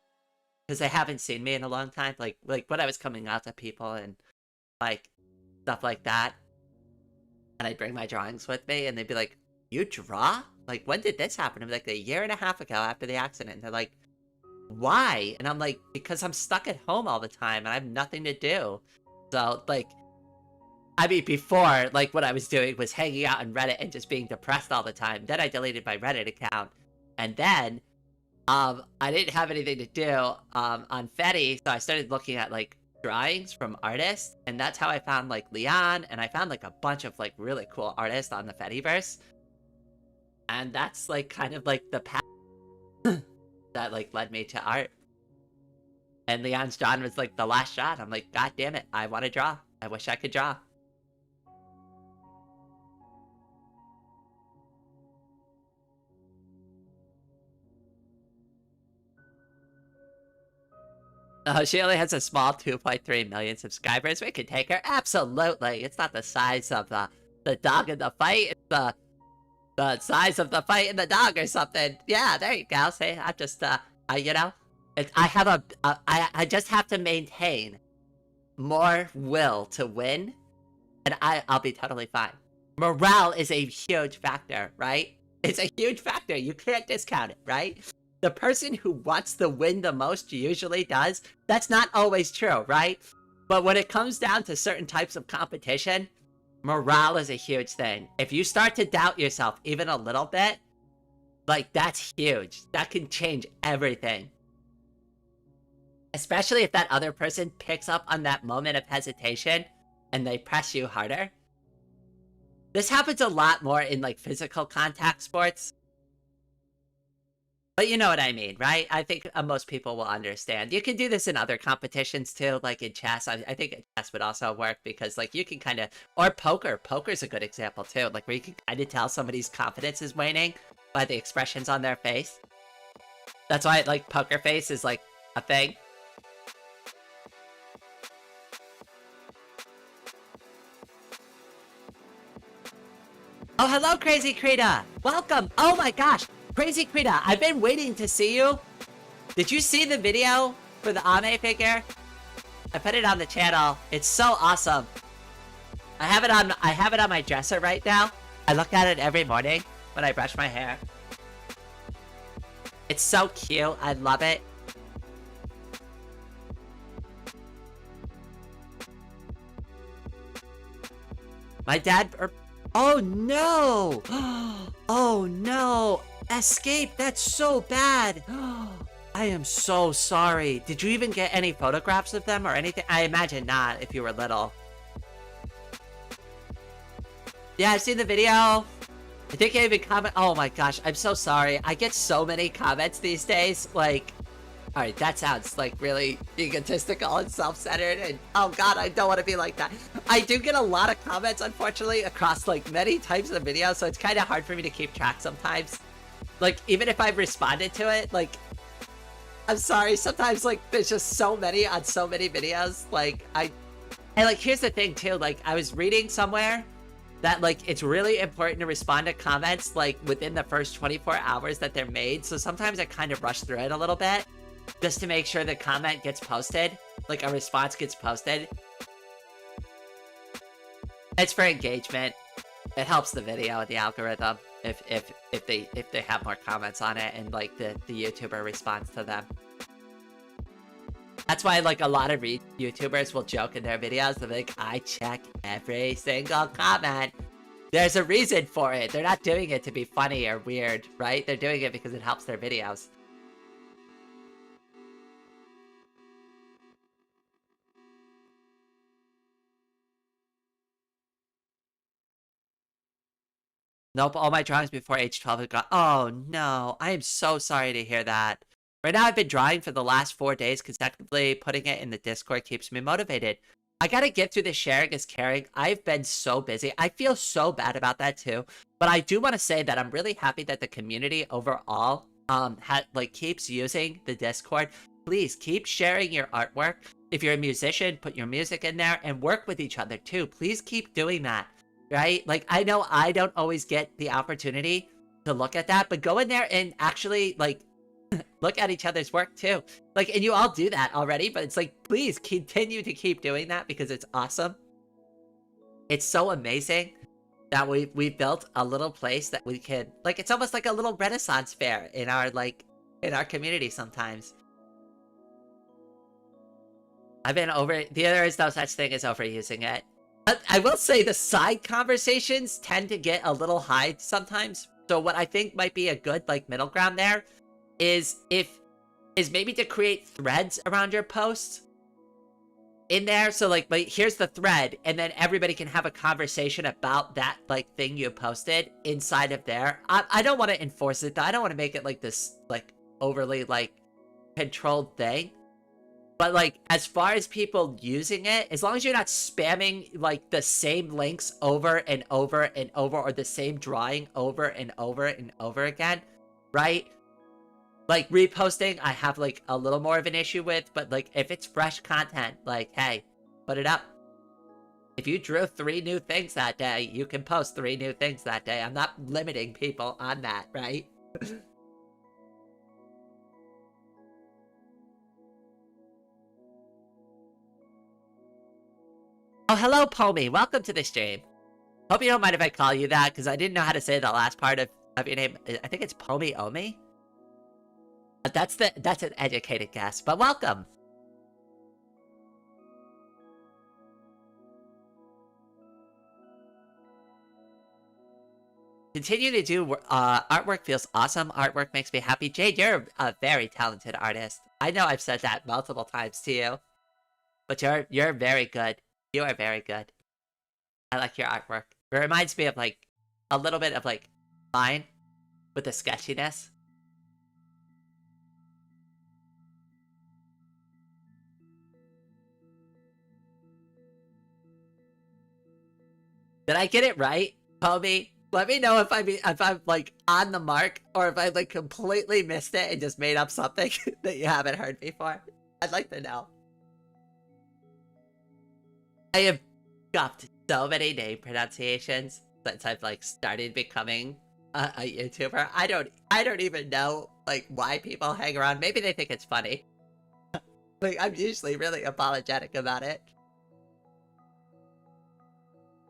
because they haven't seen me in a long time, like when I was coming out to people and, like, stuff like that, and I'd bring my drawings with me, and they'd be like, you draw? Like, when did this happen? I'm like, a year and a half ago after the accident. And they're like, why? And I'm like, because I'm stuck at home all the time, and I have nothing to do. So, like, I mean, before, like, what I was doing was hanging out on Reddit and just being depressed all the time. Then I deleted my Reddit account. And then, I didn't have anything to do, on Fetty, so I started looking at, like, drawings from artists, and that's how I found, like, Leon, and I found, like, a bunch of, like, really cool artists on the Fediverse. And that's, like, kind of, like, the path that, like, led me to art. And Leon's drawing was, like, the last shot. I'm like, god damn it, I want to draw. I wish I could draw. Oh, she only has a small 2.3 million subscribers. We could take her. Absolutely. It's not the size of the dog in the fight. It's the size of the fight in the dog or something. Yeah, there you go. See, I'm just, you know, I just have to maintain more will to win, and I'll be totally fine. Morale is a huge factor, right? It's a huge factor. You can't discount it, right? The person who wants to win the most usually does. That's not always true, right? But when it comes down to certain types of competition, morale is a huge thing. If you start to doubt yourself even a little bit, like, that's huge. That can change everything. Especially if that other person picks up on that moment of hesitation and they press you harder. This happens a lot more in, like, physical contact sports. But you know what I mean, right? I think most people will understand. You can do this in other competitions too, like in chess. I think chess would also work because, like, you can kind of... Or poker. Poker's a good example too, like, where you can kind of tell somebody's confidence is waning by the expressions on their face. That's why, like, poker face is, like, a thing. Oh, hello, Crazy Krita! Welcome! Oh my gosh! Crazy Krita, I've been waiting to see you. Did you see the video for the Ame figure? I put it on the channel. It's so awesome. I have it on my dresser right now. I look at it every morning when I brush my hair. It's so cute. I love it. My dad Oh no! Oh no! Escape, that's so bad! I am so sorry. Did you even get any photographs of them or anything? I imagine not if you were little. Yeah, I've seen the video. I think I even comment. Oh my gosh, I'm so sorry. I get so many comments these days. Like, alright, that sounds like really egotistical and self-centered, and oh god, I don't want to be like that. I do get a lot of comments, unfortunately, across like many types of videos, so it's kind of hard for me to keep track sometimes. Like, even if I've responded to it, like, I'm sorry, sometimes like there's just so many on so many videos. Like, and like, here's the thing too, like, I was reading somewhere that like it's really important to respond to comments like within the first 24 hours that they're made, so sometimes I kind of rush through it a little bit just to make sure the comment gets posted, like a response gets posted. It's for engagement. It helps the video and the algorithm if they have more comments on it and like the YouTuber responds to them. That's why like a lot of YouTubers will joke in their videos. They're like, I check every single comment. There's a reason for it. They're not doing it to be funny or weird, right? They're doing it because it helps their videos. Nope, all my drawings before age 12 have gone. Oh no, I am so sorry to hear that. Right now I've been drawing for the last 4 days consecutively. Putting it in the Discord keeps me motivated. I gotta get through the sharing is caring. I've been so busy. I feel so bad about that too. But I do want to say that I'm really happy that the community overall keeps using the Discord. Please keep sharing your artwork. If you're a musician, put your music in there and work with each other too. Please keep doing that. Right? Like, I know I don't always get the opportunity to look at that, but go in there and actually, like, look at each other's work, too. Like, and you all do that already, but it's like, please continue to keep doing that because it's awesome. It's so amazing that we built a little place that we can, like, it's almost like a little Renaissance fair in our, like, in our community sometimes. There is no such thing as overusing it. I will say the side conversations tend to get a little high sometimes. So what I think might be a good like middle ground there is maybe to create threads around your posts in there. So like here's the thread, and then everybody can have a conversation about that like thing you posted inside of there. I don't want to enforce it though. I don't want to make it like this like overly like controlled thing. But, like, as far as people using it, as long as you're not spamming, like, the same links over and over and over, or the same drawing over and over and over again, right? Like, reposting, I have, like, a little more of an issue with, but, like, if it's fresh content, like, hey, put it up. If you drew 3 new things that day, you can post 3 new things that day. I'm not limiting people on that, right? Oh, hello, Pomi. Welcome to the stream. Hope you don't mind if I call you that, because I didn't know how to say the last part of your name. I think it's Pomi Omi? That's an educated guess, but welcome. Continue to do artwork feels awesome. Artwork makes me happy. Jade, you're a very talented artist. I know I've said that multiple times to you, but you're very good. You are very good. I like your artwork. It reminds me of, like, a little bit of, like, mine with the sketchiness. Did I get it right, Kobe? Let me know if I'm, like, on the mark, or if I, like, completely missed it and just made up something that you haven't heard before. I'd like to know. I have scuffed so many name pronunciations since I've like started becoming a YouTuber. I don't even know like why people hang around. Maybe they think it's funny. Like I'm usually really apologetic about it.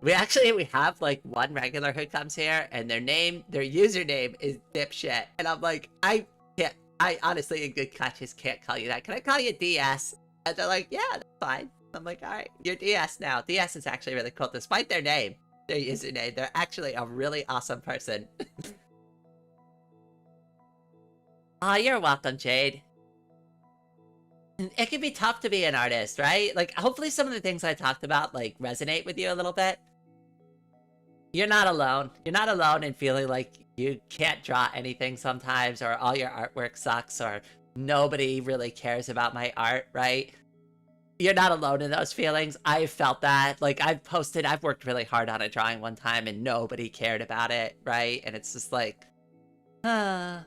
We have like one regular who comes here and their username is dipshit, and I'm like, I honestly in good conscience can't call you that. Can I call you DS? And they're like, yeah, that's fine. I'm like, alright, you're DS now. DS is actually really cool, despite their name. their username. They're actually a really awesome person. Oh, you're welcome, Jade. It can be tough to be an artist, right? Like, hopefully some of the things I talked about, like, resonate with you a little bit. You're not alone. You're not alone in feeling like you can't draw anything sometimes, or all your artwork sucks, or nobody really cares about my art, right? You're not alone in those feelings. I've felt that. Like, I've worked really hard on a drawing one time and nobody cared about it, right? And it's just like, well,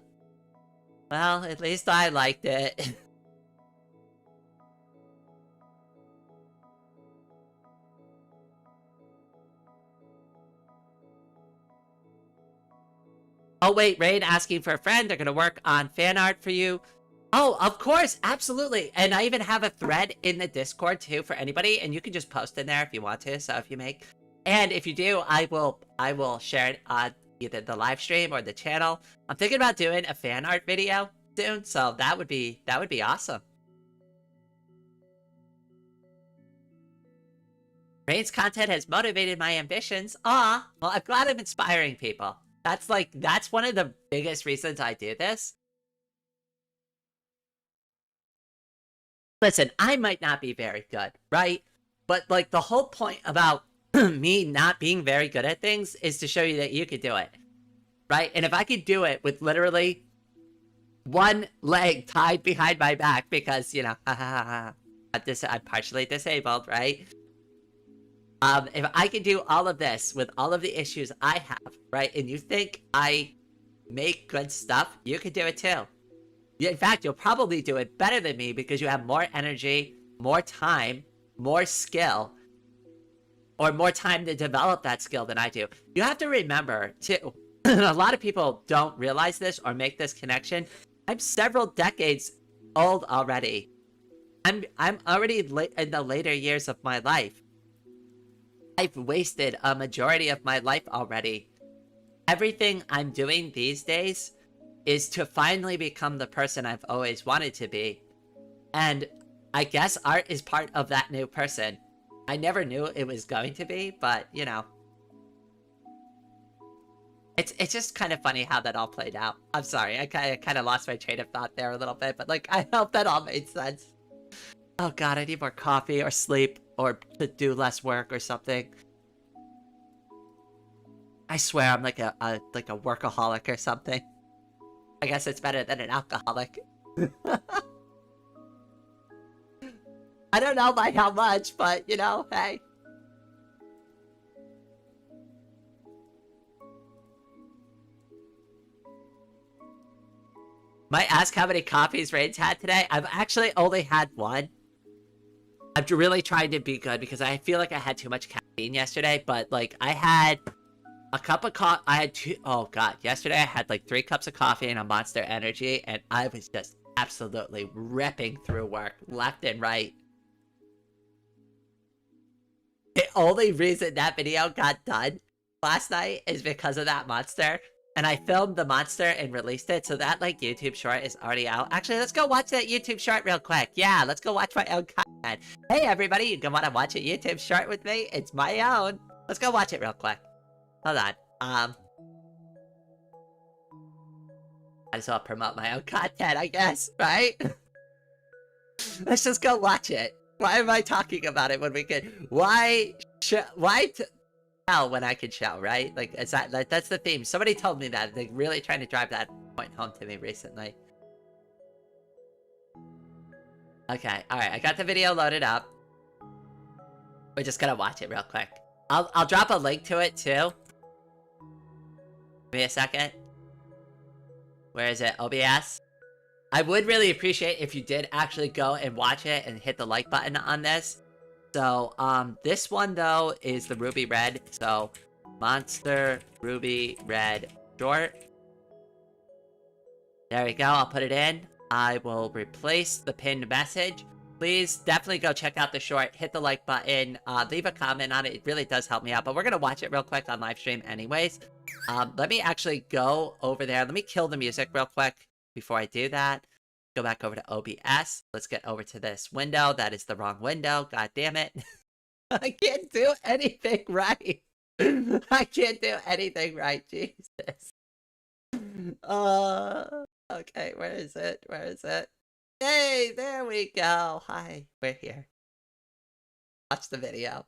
at least I liked it. Oh, wait, Rain asking for a friend. They're gonna work on fan art for you. Oh, of course, absolutely. And I even have a thread in the Discord too for anybody, and you can just post in there if you want to. So if you make, and if you do, I will share it on either the live stream or the channel. I'm thinking about doing a fan art video soon, so that would be awesome. Rain's content has motivated my ambitions. Aw, well, I'm glad I'm inspiring people. That's one of the biggest reasons I do this. Listen, I might not be very good, right? But, like, the whole point about me not being very good at things is to show you that you could do it, right? And if I could do it with literally one leg tied behind my back because, you know, I'm partially disabled, right? If I could do all of this with all of the issues I have, right? And you think I make good stuff, you could do it too. In fact, you'll probably do it better than me because you have more energy, more time, more skill, or more time to develop that skill than I do. You have to remember, too, a lot of people don't realize this or make this connection. I'm several decades old already. I'm already in the later years of my life. I've wasted a majority of my life already. Everything I'm doing these days is to finally become the person I've always wanted to be. And I guess art is part of that new person. I never knew it was going to be, but, you know. It's just kind of funny how that all played out. I'm sorry, I kind of lost my train of thought there a little bit, but, like, I hope that all made sense. Oh god, I need more coffee or sleep or to do less work or something. I swear I'm like a workaholic or something. I guess it's better than an alcoholic. I don't know by how much, but, you know, hey. Might ask how many coffees Rain's had today. I've actually only had one. I'm really trying to be good because I feel like I had too much caffeine yesterday, but, like, I had a cup of coffee. I had oh god, yesterday I had like 3 cups of coffee and a Monster Energy, and I was just absolutely ripping through work left and right. The only reason that video got done last night is because of that monster. And I filmed the monster and released it, so that, like, YouTube short is already out. Actually, let's go watch that YouTube short real quick. Yeah, let's go watch my own content. Hey, everybody, you want to watch a YouTube short with me? It's my own. Let's go watch it real quick. Hold on. I just want to promote my own content, I guess, right? Let's just go watch it. Why am I talking about it when we could? Why tell when I could show, right? Like, is that's the theme. Somebody told me that. They're really trying to drive that point home to me recently. Okay, alright, I got the video loaded up. We're just gonna watch it real quick. I'll drop a link to it too. Give me a second. Where is it? OBS? I would really appreciate if you did actually go and watch it and hit the like button on this. So, this one though is the Ruby Red. So, Monster Ruby Red short. There we go, I'll put it in. I will replace the pinned message. Please definitely go check out the short, hit the like button, leave a comment on it. It really does help me out, but we're gonna watch it real quick on live stream anyways. Let me actually go over there. Let me kill the music real quick before I do that. Go back over to OBS. Let's get over to this window. That is the wrong window. God damn it. I can't do anything right. I can't do anything right, Jesus. Okay, where is it? Where is it? Hey, there we go. Hi, we're here. Watch the video.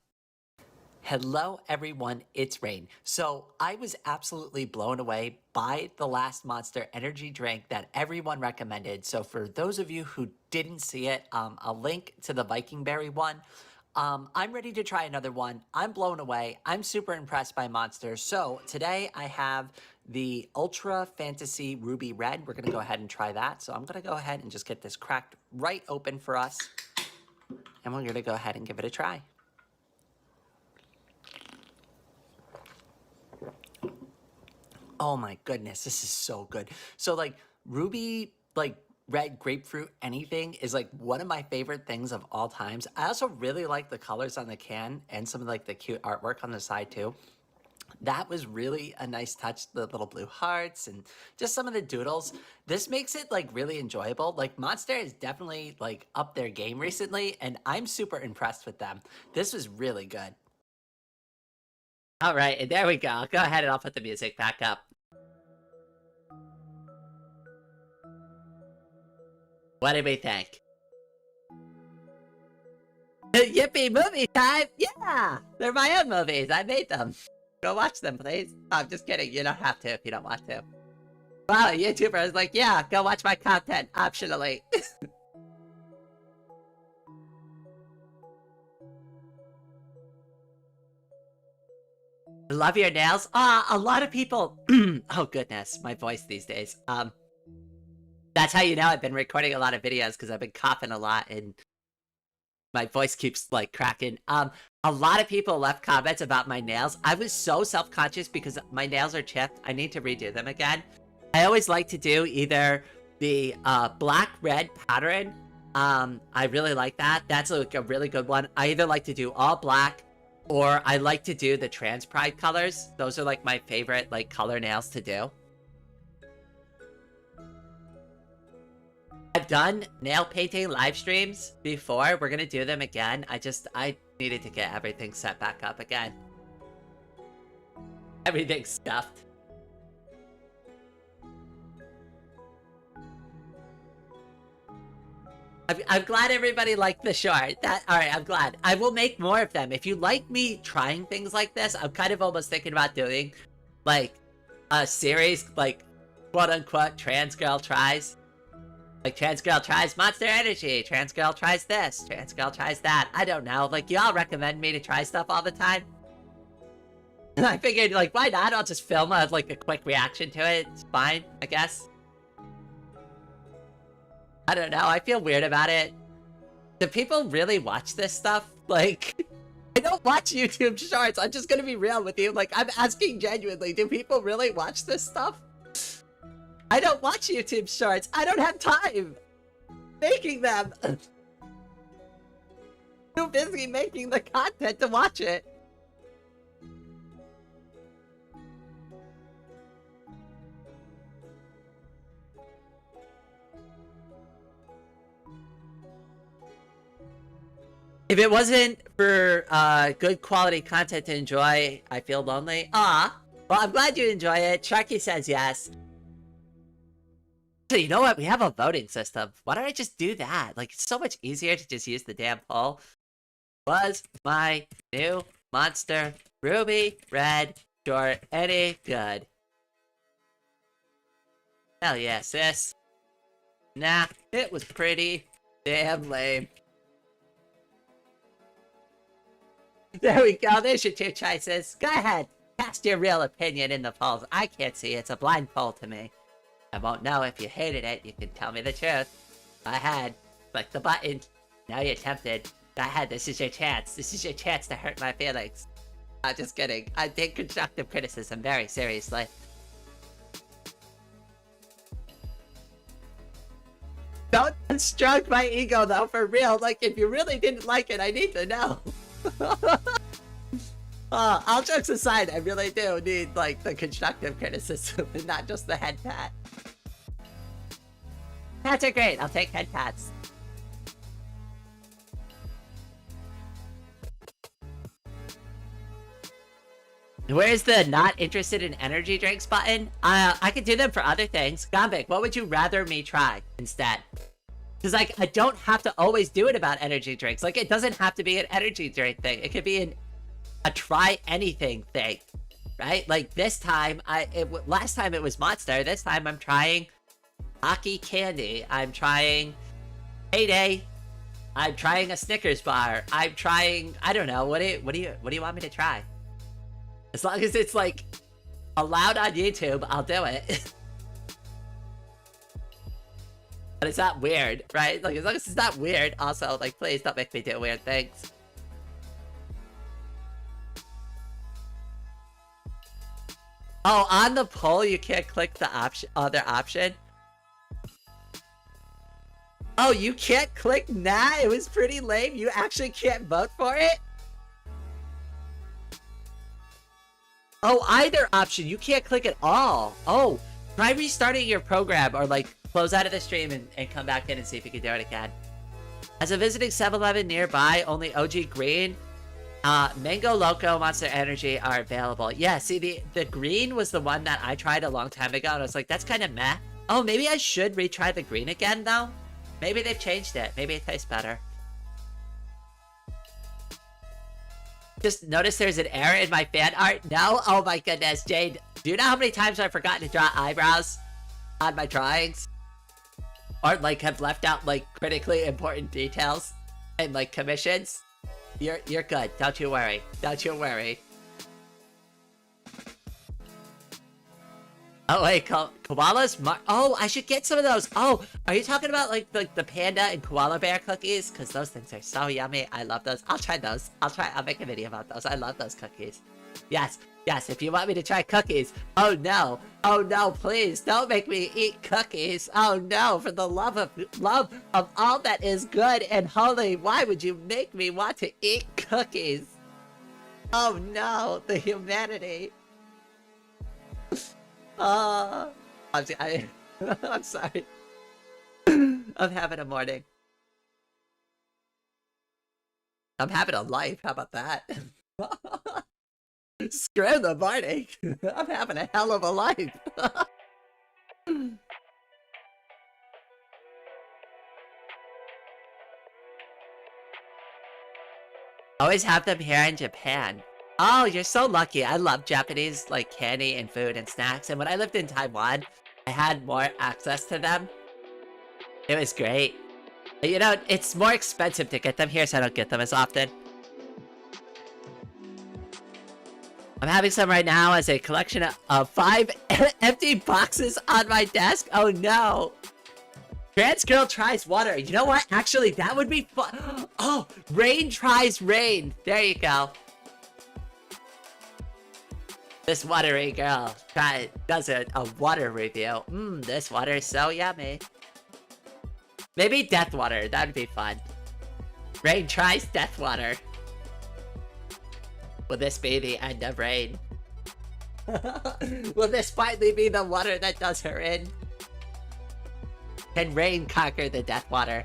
Hello everyone, it's Rain. So I was absolutely blown away by the last Monster energy drink that everyone recommended. So for those of you who didn't see it, I'll link to the Viking Berry one. I'm ready to try another one. I'm blown away. I'm super impressed by Monster. So today I have the Ultra Fantasy Ruby Red. We're gonna go ahead and try that. So I'm gonna go ahead and just get this cracked right open for us. And we're gonna go ahead and give it a try. Oh my goodness, this is so good. So like ruby, like red grapefruit, anything is like one of my favorite things of all times. I also really like the colors on the can and some of like the cute artwork on the side too. That was really a nice touch, the little blue hearts and just some of the doodles. This makes it like really enjoyable. Like Monster has definitely like upped their game recently and I'm super impressed with them. This was really good. All right, and there we go. Go ahead and I'll put the music back up. What did we think? Yippee, movie time! Yeah! They're my own movies. I made them. Go watch them, please. I'm just kidding. You don't have to if you don't want to. Wow, a YouTuber is like, yeah, go watch my content, optionally. Love your nails. A lot of people. Oh goodness, my voice these days. That's how you know I've been recording a lot of videos because I've been coughing a lot and my voice keeps like cracking. A lot of people left comments about my nails. I was so self-conscious because my nails are chipped. I need to redo them again. I always like to do either the black-red pattern. I really like that. That's like a really good one. I either like to do all black or I like to do the trans pride colors. Those are like my favorite like color nails to do. I've done nail painting live streams before. We're gonna do them again. I needed to get everything set back up again. Everything's stuffed. I'm glad everybody liked the short. Alright, I'm glad. I will make more of them. If you like me trying things like this, I'm kind of almost thinking about doing, like, a series, like, quote-unquote, trans girl tries. Like, trans girl tries Monster Energy, trans girl tries this, trans girl tries that. I don't know. Like, y'all recommend me to try stuff all the time. And I figured, like, why not? I'll just film, like, a quick reaction to it. It's fine, I guess. I don't know, I feel weird about it. Do people really watch this stuff? Like, I don't watch YouTube shorts, I'm just gonna be real with you. Like, I'm asking genuinely, do people really watch this stuff? I don't watch YouTube shorts, I don't have time making them. Too busy making the content to watch it. If it wasn't for good quality content to enjoy, I feel lonely. Ah, well, I'm glad you enjoy it. Sharky says yes. So you know what? We have a voting system. Why don't I just do that? Like, it's so much easier to just use the damn poll. Was my new Monster Ruby Red short any good? Hell yeah, sis. Nah, it was pretty damn lame. There we go, there's your two choices. Go ahead, cast your real opinion in the polls. I can't see, it's a blind poll to me. I won't know if you hated it, you can tell me the truth. Go ahead, click the button. Now you're tempted. Go ahead, this is your chance. This is your chance to hurt my feelings. I'm just kidding. I take constructive criticism very seriously. Don't stroke my ego though, for real. Like, if you really didn't like it, I need to know. All jokes aside, I really do need, like, the constructive criticism and not just the head pat. Pats are great, I'll take head pats. Where's the not interested in energy drinks button? I could do them for other things. Gombic, what would you rather me try instead? Because, like, I don't have to always do it about energy drinks. Like, it doesn't have to be an energy drink thing. It could be a try anything thing, right? Like, this time, last time it was Monster. This time I'm trying Hockey Candy. I'm trying Payday. I'm trying a Snickers bar. I'm trying, I don't know. What do you want me to try? As long as it's, like, allowed on YouTube, I'll do it. But it's not weird, right? Like, as long as it's not weird, also, like, please don't make me do weird things. Oh, on the poll, you can't click the other option. Oh, you can't click nah? It was pretty lame. You actually can't vote for it? Oh, either option. You can't click at all. Oh, try restarting your program or, like, close out of the stream and come back in and see if you can do it again. As a visiting 7-Eleven nearby, only OG Green, Mango Loco, Monster Energy are available. Yeah, see, the green was the one that I tried a long time ago, and I was like, that's kind of meh. Oh, maybe I should retry the green again, though? Maybe they've changed it. Maybe it tastes better. Just notice there's an error in my fan art. No? Oh my goodness, Jade. Do you know how many times I've forgotten to draw eyebrows on my drawings? Or, like, have left out, like, critically important details and, like, commissions? You're good. Don't you worry. Don't you worry. Oh, wait, koalas? Oh, I should get some of those. Oh, are you talking about, like the panda and koala bear cookies? Because those things are so yummy. I love those. I'll try those. I'll make a video about those. I love those cookies. Yes, yes, if you want me to try cookies. Oh, no. Oh, no, please. Don't make me eat cookies. Oh, no, for the love of all that is good and holy. Why would you make me want to eat cookies? Oh, no, the humanity. I'm sorry. I'm having a morning. I'm having a life. How about that? Screw the morning. I'm having a hell of a life. Always have them here in Japan. Oh, you're so lucky. I love Japanese, like, candy and food and snacks. And when I lived in Taiwan, I had more access to them. It was great. You know, it's more expensive to get them here, so I don't get them as often. I'm having some right now as a collection of 5 empty boxes on my desk. Oh, no. Trans girl tries water. You know what? Actually, that would be fun. Oh, Rain tries rain. There you go. This watery girl does a water review. This water is so yummy. Maybe death water. That would be fun. Rain tries death water. Will this be the end of Rain? Will this finally be the water that does her in? Can Rain conquer the death water?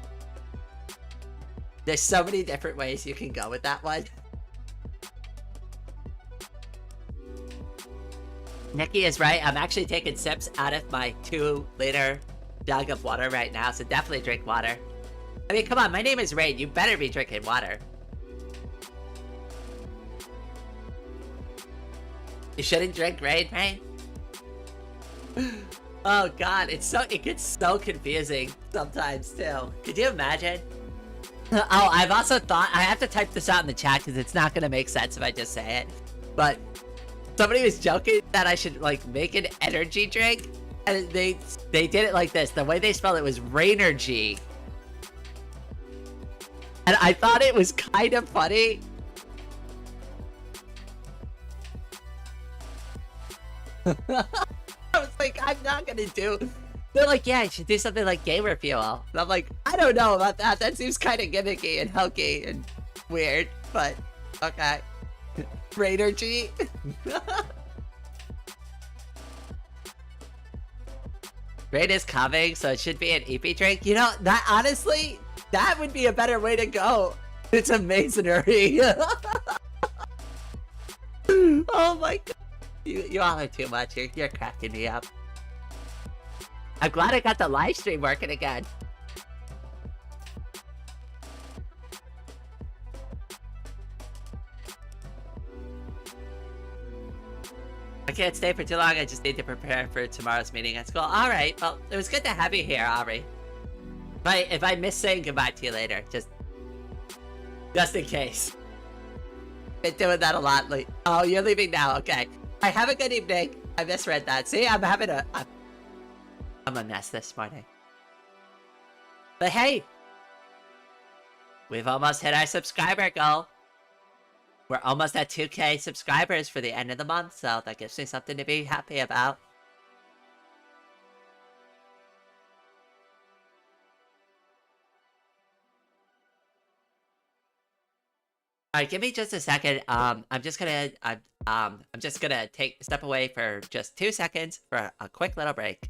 There's so many different ways you can go with that one. Nikki is right. I'm actually taking sips out of my 2-liter jug of water right now, so definitely drink water. I mean, come on, my name is Rain. You better be drinking water. You shouldn't drink Rain, Rain? Oh god, it gets so confusing sometimes too. Could you imagine? Oh, I've also thought, I have to type this out in the chat because it's not gonna make sense if I just say it. But somebody was joking that I should, like, make an energy drink, and they did it like this. The way they spelled it was Rainergy. And I thought it was kind of funny. I was like, I'm not gonna do... They're like, yeah, you should do something like Gamer Fuel. And I'm like, I don't know about that. That seems kind of gimmicky and hokey and weird, but okay. Rainergy. Rain is coming, so it should be an EP drink. You know, that honestly, that would be a better way to go. It's a masonry. Oh my god. You all are too much. You're cracking me up. I'm glad I got the live stream working again. I can't stay for too long. I just need to prepare for tomorrow's meeting at school. All right. Well, it was good to have you here, Aubrey. If I miss saying goodbye to you later, just in case. Been doing that a lot lately. Oh, you're leaving now. Okay. All right, have a good evening. I misread that. See, I'm a mess this morning. But hey, we've almost hit our subscriber goal. We're almost at 2K subscribers for the end of the month, so that gives me something to be happy about. All right, give me just a second. I'm just gonna step away for just 2 seconds for a quick little break.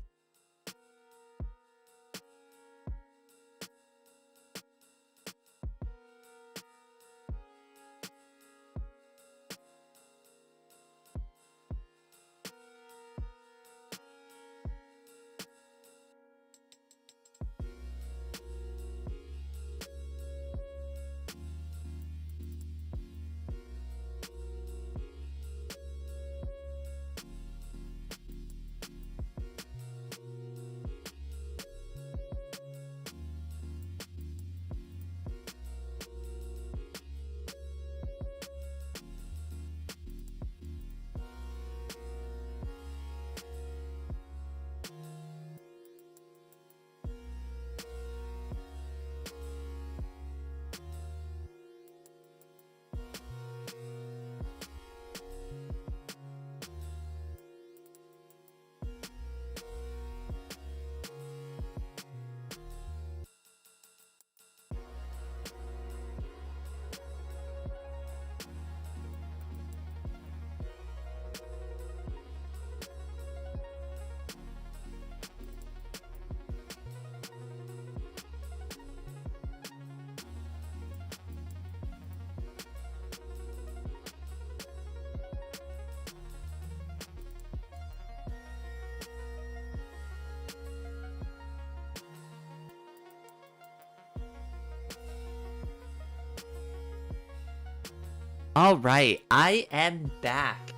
Alright, I am back.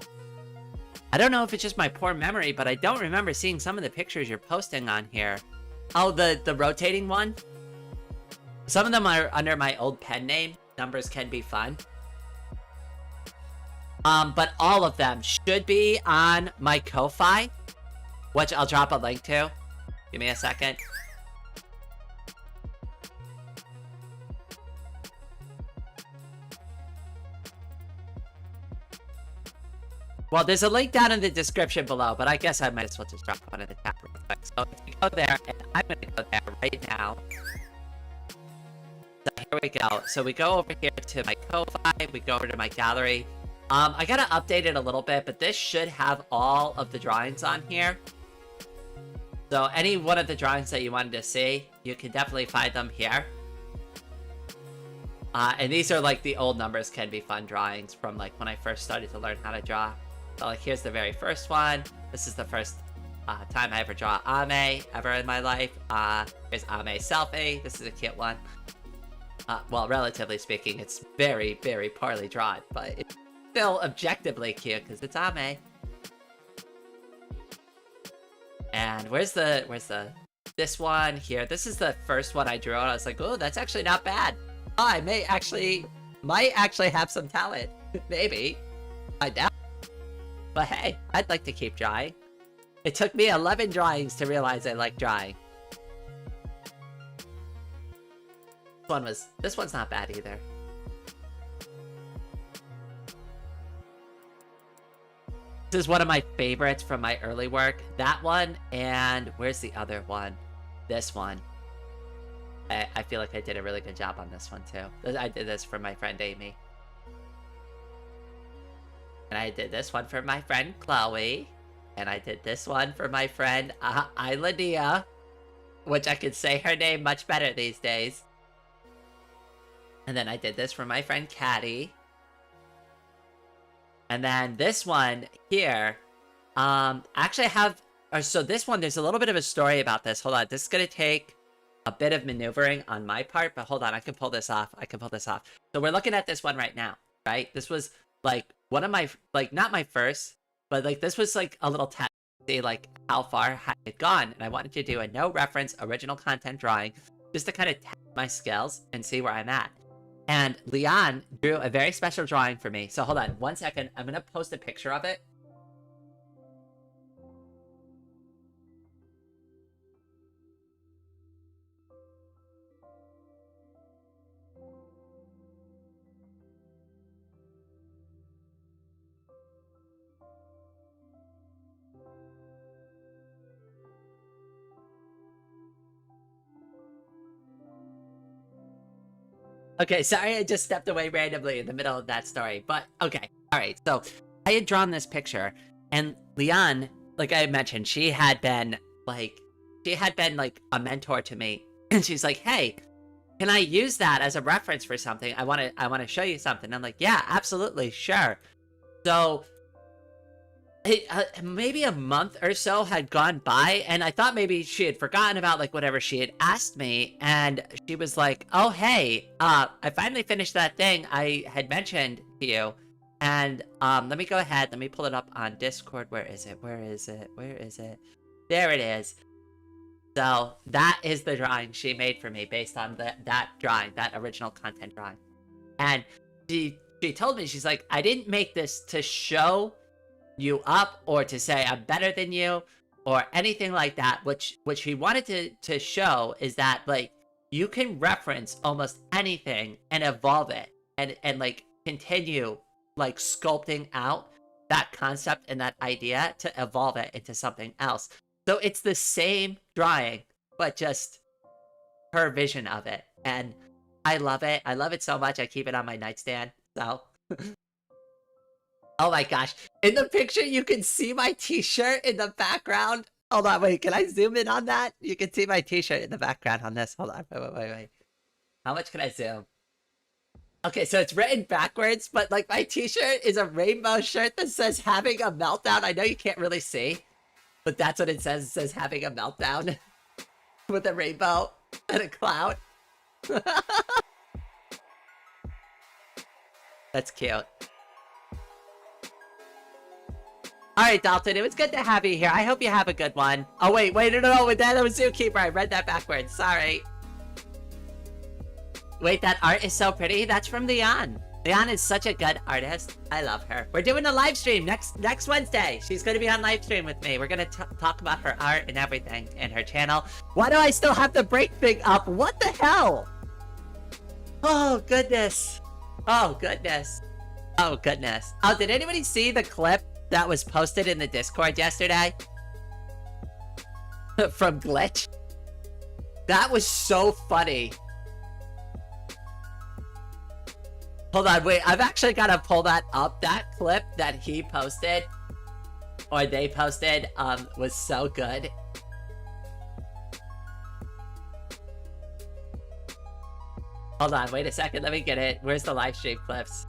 I don't know if it's just my poor memory, but I don't remember seeing some of the pictures you're posting on here. Oh, the rotating one? Some of them are under my old pen name. Numbers can be fun. But all of them should be on my Ko-Fi, which I'll drop a link to. Give me a second. Well, there's a link down in the description below, but I guess I might as well just drop one in the chat real quick. So if you go there, and I'm going to go there right now. So here we go. So we go over here to my Ko-Fi, we go over to my gallery. I gotta update it a little bit, but this should have all of the drawings on here. So any one of the drawings that you wanted to see, you can definitely find them here. And these are like the old Numbers Can Be Fun drawings from like when I first started to learn how to draw. So like here's the very first one. This is the first time I ever draw Ame ever in my life. Here's Ame's selfie. This is a cute one. Well, relatively speaking, it's very, very poorly drawn, but it's still objectively cute because it's Ame. And where's this one here? This is the first one I drew, and I was like, oh, that's actually not bad. Oh, I might actually have some talent. Maybe. I doubt. But hey, I'd like to keep drawing. It took me 11 drawings to realize I like drawing. This one's not bad either. This is one of my favorites from my early work. That one, and where's the other one? This one. I feel like I did a really good job on this one too. I did this for my friend Amy. And I did this one for my friend Chloe. And I did this one for my friend Ilania, which I could say her name much better these days. And then I did this for my friend Caddy. And then this one here, actually I have, so this one, there's a little bit of a story about this. Hold on, this is gonna take a bit of maneuvering on my part, but hold on, I can pull this off. So we're looking at this one right now, right? This was like one of my, like not my first, but like this was like a little test to see like how far had it gone. And I wanted to do a no reference original content drawing just to kind of test my skills and see where I'm at. And Leon drew a very special drawing for me. So hold on 1 second. I'm going to post a picture of it. Okay, sorry I just stepped away randomly in the middle of that story, but okay. All right, so I had drawn this picture, and Leon, like I had mentioned, she had been like a mentor to me, and she's like, hey, can I use that as a reference for something? I want to show you something. I'm like, yeah, absolutely, sure. So maybe a month or so had gone by, and I thought maybe she had forgotten about like whatever she had asked me, and she was like, oh hey, I finally finished that thing I had mentioned to you, and let me go ahead, let me pull it up on Discord. Where is it? There it is. So that is the drawing she made for me based on that drawing, that original content drawing. And she told me, she's like, I didn't make this to show you up or to say I'm better than you or anything like that. What she wanted to show is that like you can reference almost anything and evolve it and like continue like sculpting out that concept and that idea to evolve it into something else. So it's the same drawing, but just her vision of it. And I love it. I love it so much. I keep it on my nightstand. So oh my gosh. In the picture, you can see my t-shirt in the background. Hold on, wait. Can I zoom in on that? You can see my t-shirt in the background on this. Hold on. Wait. How much can I zoom? Okay, so it's written backwards, but like my t-shirt is a rainbow shirt that says having a meltdown. I know you can't really see, but that's what it says. It says having a meltdown with a rainbow and a cloud. That's cute. Alright, Dalton, it was good to have you here. I hope you have a good one. Oh, wait, no, that was Zookeeper. I read that backwards. Sorry. Wait, that art is so pretty. That's from Leon. Leon is such a good artist. I love her. We're doing a live stream next Wednesday. She's going to be on live stream with me. We're going to talk about her art and everything and her channel. Why do I still have the break thing up? What the hell? Oh, goodness. Oh, goodness. Oh, goodness. Oh, did anybody see the clip that was posted in the Discord yesterday? From Glitch? That was so funny. Hold on, wait, I've actually got to pull that up. That clip that he posted, or they posted, was so good. Hold on, wait a second, let me get it. Where's the live stream clips?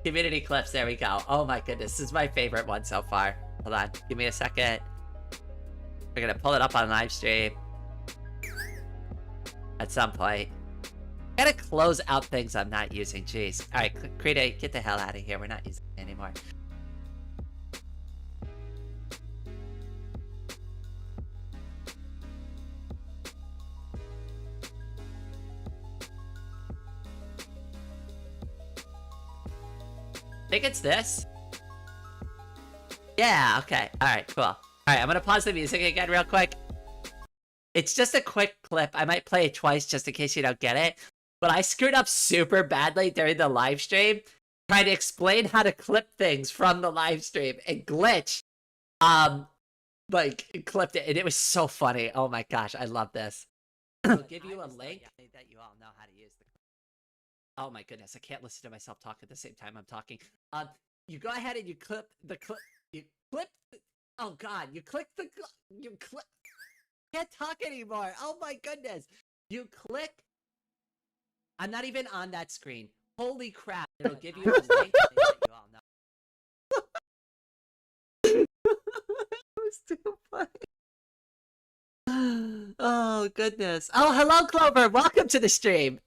Community clips, there we go. Oh my goodness, this is my favorite one so far. Hold on, give me a second. We're gonna pull it up on live stream at some point. Gotta close out things I'm not using, jeez. Alright, Krita, get the hell out of here. We're not using it anymore. I think it's this. Yeah, okay. Alright, cool. Alright, I'm gonna pause the music again real quick. It's just a quick clip. I might play it twice just in case you don't get it. But I screwed up super badly during the live stream trying to explain how to clip things from the live stream. And Glitch, like, clipped it. And it was so funny. Oh my gosh, I love this. I'll give you a link that you all know how to use the clip. Oh my goodness, I can't listen to myself talk at the same time I'm talking. You go ahead and you clip the clip. You clip. Oh god, you click the. You clip. Can't talk anymore. Oh my goodness. You click. I'm not even on that screen. Holy crap. It'll give you a link that you all know. Oh, goodness. Oh, hello, Clover. Welcome to the stream.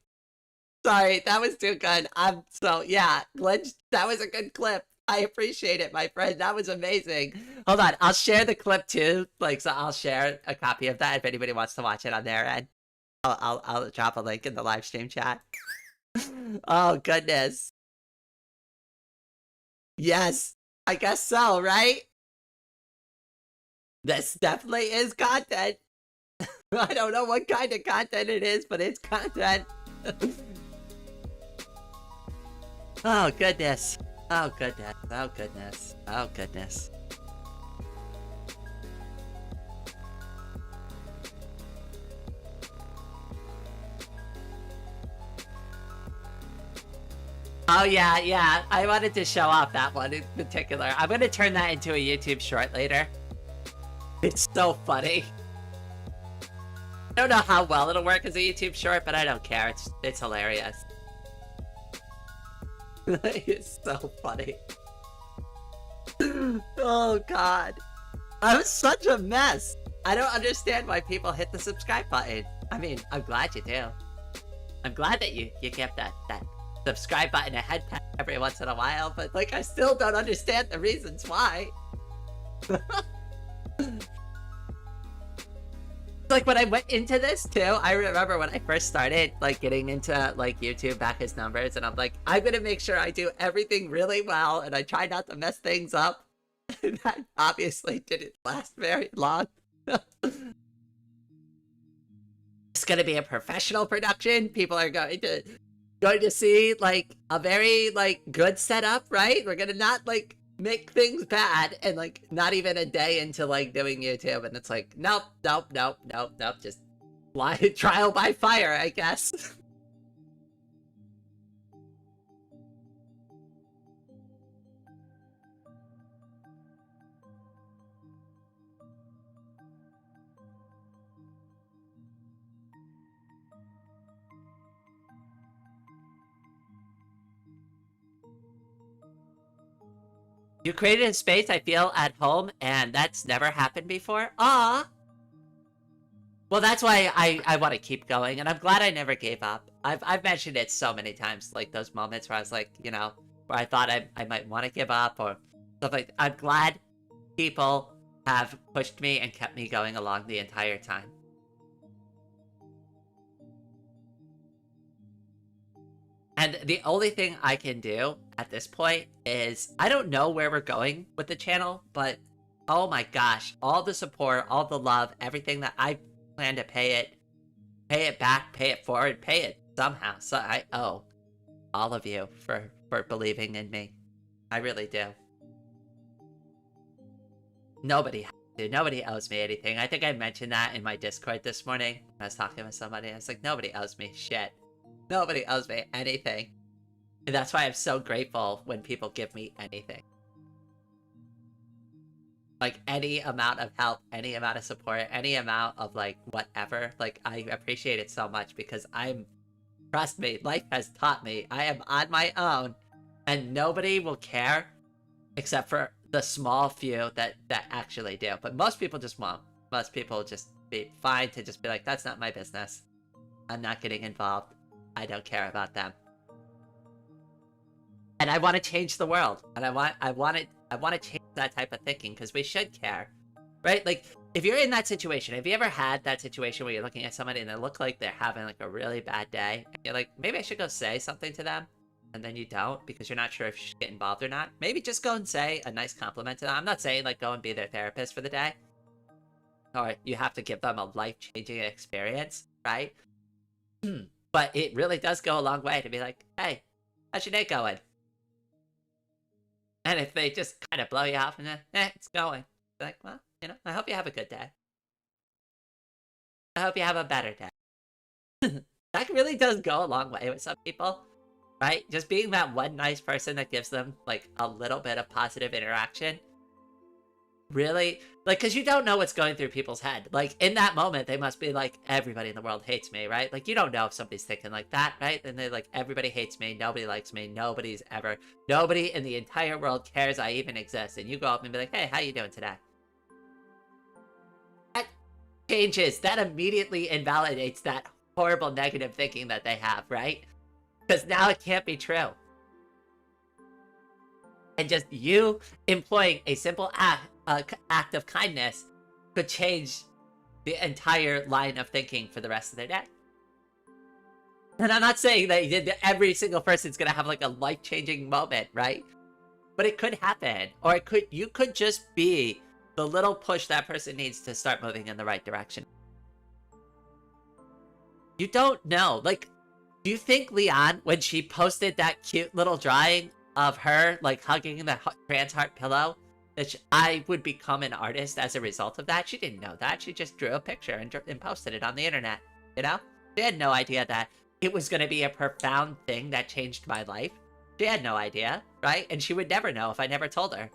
Sorry, that was too good. Yeah, Glitch, that was a good clip. I appreciate it, my friend. That was amazing. Hold on, I'll share the clip too. So I'll share a copy of that if anybody wants to watch it on their end. I'll drop a link in the live stream chat. Oh, goodness. Yes, I guess so, right? This definitely is content. I don't know what kind of content it is, but it's content. Oh, goodness. Oh, goodness. Oh, goodness. Oh, goodness. Oh, yeah. I wanted to show off that one in particular. I'm going to turn that into a YouTube short later. It's so funny. I don't know how well it'll work as a YouTube short, but I don't care. It's hilarious. It's so funny. Oh, God. I'm such a mess. I don't understand why people hit the subscribe button. I mean, I'm glad you do. I'm glad that you give that subscribe button a head pat every once in a while, but like, I still don't understand the reasons why. Like, when I went into this too, I remember when I first started like getting into like YouTube back as numbers, and I'm like, I'm gonna make sure I do everything really well and I try not to mess things up. And that obviously didn't last very long. It's gonna be a professional production. People are going to see like a very like good setup, right? We're gonna not like make things bad and like not even a day into like doing YouTube, and it's like nope, just trial by fire, I guess. You created a space I feel at home, and that's never happened before. Ah. Well, that's why I want to keep going, and I'm glad I never gave up. I've mentioned it so many times, like those moments where I was like, you know, where I thought I might want to give up or stuff like that. I'm glad people have pushed me and kept me going along the entire time. And the only thing I can do at this point is, I don't know where we're going with the channel, but oh my gosh, all the support, all the love, everything that I plan to pay it back, pay it forward, pay it somehow. So I owe all of you for believing in me. I really do. Nobody owes me anything. I think I mentioned that in my Discord this morning. I was talking with somebody. I was like, nobody owes me shit. Nobody owes me anything. And that's why I'm so grateful when people give me anything. Like, any amount of help, any amount of support, any amount of, like, whatever. Like, I appreciate it so much because trust me, life has taught me I am on my own. And nobody will care except for the small few that actually do. But most people just won't. Most people will just be fine to just be like, that's not my business. I'm not getting involved. I don't care about them. And I want to change the world. And I want to change that type of thinking, because we should care. Right? Like, if you're in that situation, have you ever had that situation where you're looking at somebody and they look like they're having like a really bad day? And you're like, maybe I should go say something to them. And then you don't, because you're not sure if you should get involved or not. Maybe just go and say a nice compliment to them. I'm not saying like go and be their therapist for the day. Or you have to give them a life-changing experience, right? But it really does go a long way to be like, hey, how's your day going? And if they just kind of blow you off and then, it's going. Be like, well, you know, I hope you have a good day. I hope you have a better day. That really does go a long way with some people, right? Just being that one nice person that gives them, like, a little bit of positive interaction. Really, like, because you don't know what's going through people's head. Like, in that moment, they must be like, everybody in the world hates me, right? Like, you don't know if somebody's thinking like that, right? And they're like, everybody hates me, nobody likes me, nobody in the entire world cares I even exist. And you go up and be like, hey, how you doing today? changes, that immediately invalidates that horrible negative thinking that they have, right? Because now it can't be true. And just you employing a simple act of kindness could change the entire line of thinking for the rest of their day. And I'm not saying that every single person's gonna have like a life-changing moment, right? But it could happen, or you could just be the little push that person needs to start moving in the right direction. You don't know. Like, do you think Leon, when she posted that cute little drawing of her like hugging the trans heart pillow, that I would become an artist as a result of that? She didn't know that. She just drew a picture and posted it on the internet. You know, she had no idea that it was going to be a profound thing that changed my life. She had no idea, right? And she would never know if I never told her.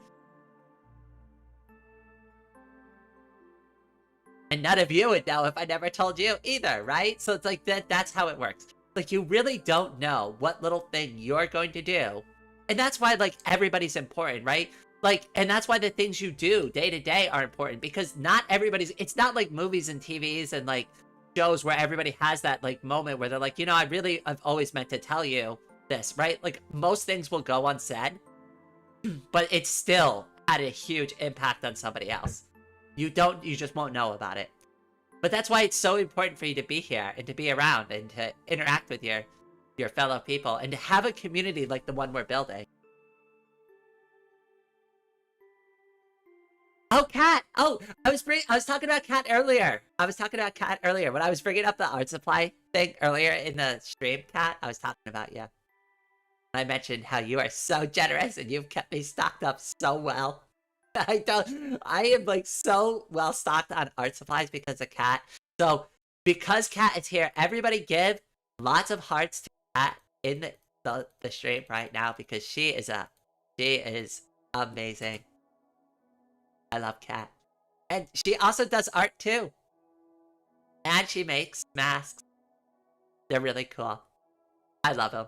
And none of you would know if I never told you either, right? So it's like that's how it works. Like, you really don't know what little thing you're going to do. And that's why, like, everybody's important, right? Like, and that's why the things you do day to day are important, because not everybody's, it's not like movies and TVs and like shows where everybody has that like moment where they're like, you know, I've always meant to tell you this, right? Like, most things will go unsaid, but it still had a huge impact on somebody else. You just won't know about it. But that's why it's so important for you to be here and to be around and to interact with your fellow people and to have a community like the one we're building. Oh, Kat! Oh, I was talking about Kat earlier. When I was bringing up the art supply thing earlier in the stream, Kat, I was talking about you. I mentioned how you are so generous and you've kept me stocked up so well. I am like so well stocked on art supplies because of Kat. So because Kat is here, everybody give lots of hearts to Kat in the stream right now, because she is amazing. I love Kat. And she also does art too. And she makes masks. They're really cool. I love them.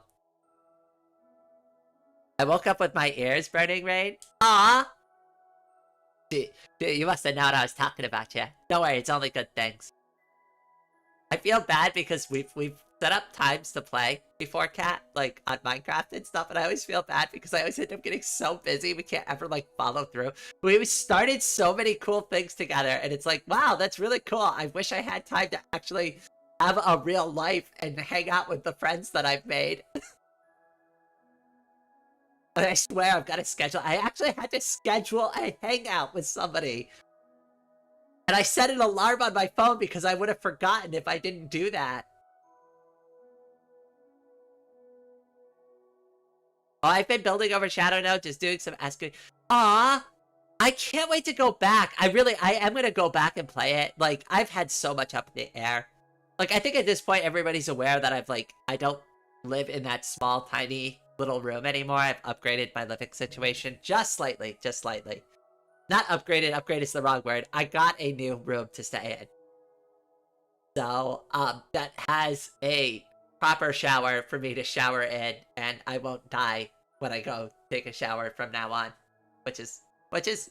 I woke up with my ears burning, Rain. Aww! Dude, you must have known I was talking about you. Don't worry, it's only good things. I feel bad because we've set up times to play before, Kat, like on Minecraft and stuff, and I always feel bad because I always end up getting so busy we can't ever like follow through. We started so many cool things together, and it's like, wow, that's really cool. I wish I had time to actually have a real life and hang out with the friends that I've made. And I swear I've got to schedule. I actually had to schedule a hangout with somebody. And I set an alarm on my phone because I would have forgotten if I didn't do that. Oh, I've been building over Shadow now, just doing some asking. Aw, I can't wait to go back. I am going to go back and play it. Like, I've had so much up in the air. Like, I think at this point, everybody's aware that I don't live in that small, tiny little room anymore. I've upgraded my living situation just slightly. Not upgraded, upgrade is the wrong word. I got a new room to stay in. So, that has a proper shower for me to shower in, and I won't die when I go take a shower from now on. Which is,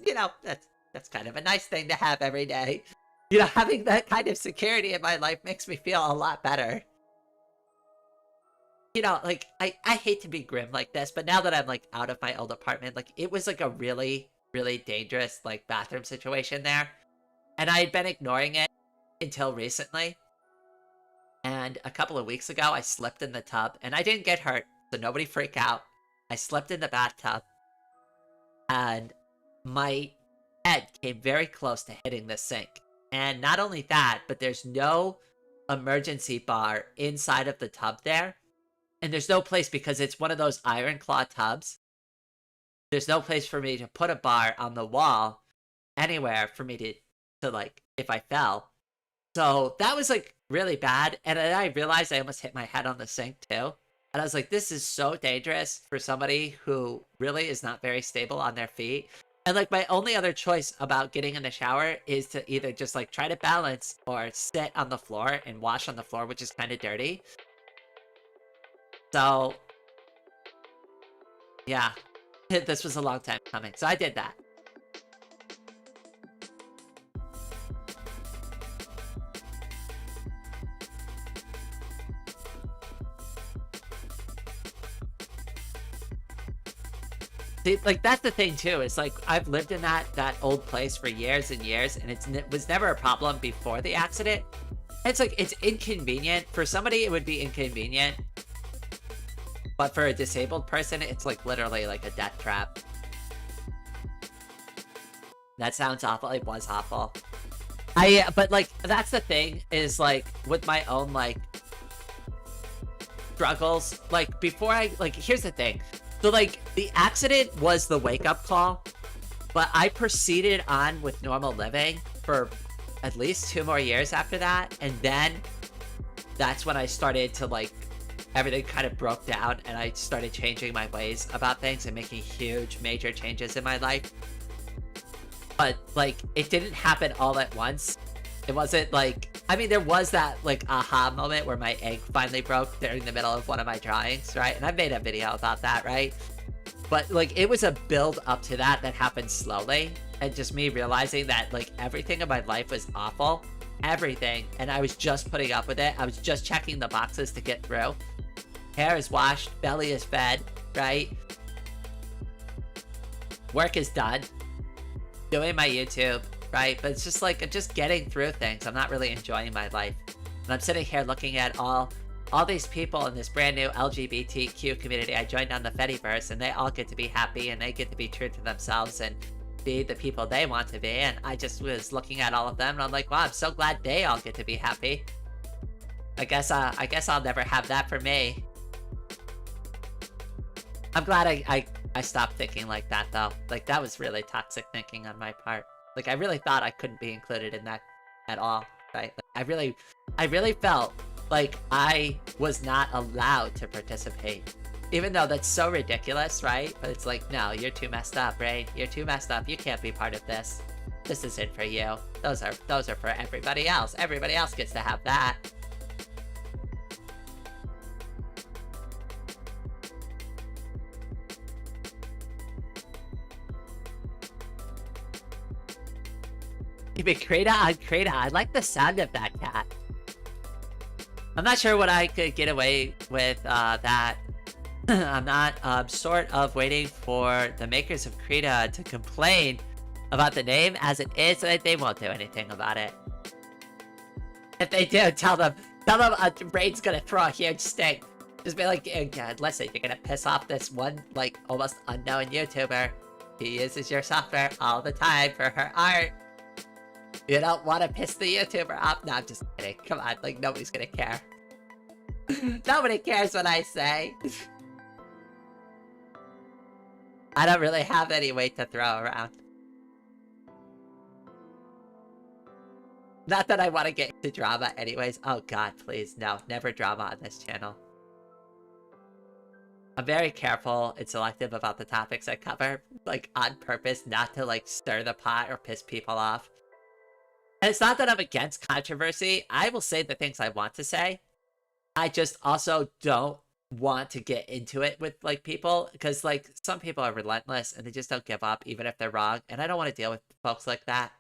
you know, that's kind of a nice thing to have every day. You know, having that kind of security in my life makes me feel a lot better. You know, like, I hate to be grim like this, but now that I'm, like, out of my old apartment, like, it was, like, a really, really dangerous, like, bathroom situation there. And I had been ignoring it until recently. And a couple of weeks ago, I slipped in the tub, and I didn't get hurt, so nobody freak out. I slipped in the bathtub, and my head came very close to hitting the sink. And not only that, but there's no emergency bar inside of the tub there. And there's no place, because it's one of those iron claw tubs. There's no place for me to put a bar on the wall anywhere for me to like, if I fell. So that was like really bad. And then I realized I almost hit my head on the sink too. And I was like, this is so dangerous for somebody who really is not very stable on their feet. And like, my only other choice about getting in the shower is to either just like try to balance or sit on the floor and wash on the floor, which is kind of dirty. So, yeah, this was a long time coming. So I did that. See, like, that's the thing too. It's like I've lived in that old place for years and years, and it was never a problem before the accident. It's like it's inconvenient for somebody. It would be inconvenient, but for a disabled person, it's like literally like a death trap. That sounds awful. It was awful. But like that's the thing is like with my own like struggles. Like before here's the thing. So, like, the accident was the wake-up call, but I proceeded on with normal living for at least 2 more years after that, and then that's when I started to, like, everything kind of broke down, and I started changing my ways about things and making huge, major changes in my life. But, like, it didn't happen all at once. It wasn't, like... I mean, there was that, like, aha moment where my egg finally broke during the middle of one of my drawings, right? And I made a video about that, right? But, like, it was a build up to that happened slowly. And just me realizing that, like, everything in my life was awful. Everything. And I was just putting up with it. I was just checking the boxes to get through. Hair is washed. Belly is fed, right? Work is done. Doing my YouTube. Right, but it's just like I'm just getting through things. I'm not really enjoying my life, and I'm sitting here looking at all these people in this brand new LGBTQ community I joined on the Fediverse, and they all get to be happy and they get to be true to themselves and be the people they want to be. And I just was looking at all of them, and I'm like, wow, I'm so glad they all get to be happy. I guess I'll never have that for me. I'm glad I stopped thinking like that though. Like that was really toxic thinking on my part. Like, I really thought I couldn't be included in that at all, right? Like, I really felt like I was not allowed to participate. Even though that's so ridiculous, right? But it's like, no, you're too messed up, right? You're too messed up. You can't be part of this. This isn't for you. Those are for everybody else. Everybody else gets to have that. Krita on Krita. I like the sound of that cat. I'm not sure what I could get away with that. I'm not sort of waiting for the makers of Krita to complain about the name as it is, so they won't do anything about it. If they do, tell them Raid's gonna throw a huge stink. Just be like, oh God, listen, you're gonna piss off this one like almost unknown YouTuber. He uses your software all the time for her art. You don't want to piss the YouTuber off? No, I'm just kidding. Come on, like, nobody's gonna care. Nobody cares what I say. I don't really have any weight to throw around. Not that I want to get into drama anyways. Oh God, please, no. Never drama on this channel. I'm very careful and selective about the topics I cover, like, on purpose, not to, like, stir the pot or piss people off. And it's not that I'm against controversy. I will say the things I want to say. I just also don't want to get into it with, like, people. Because, like, some people are relentless and they just don't give up, even if they're wrong. And I don't want to deal with folks like that.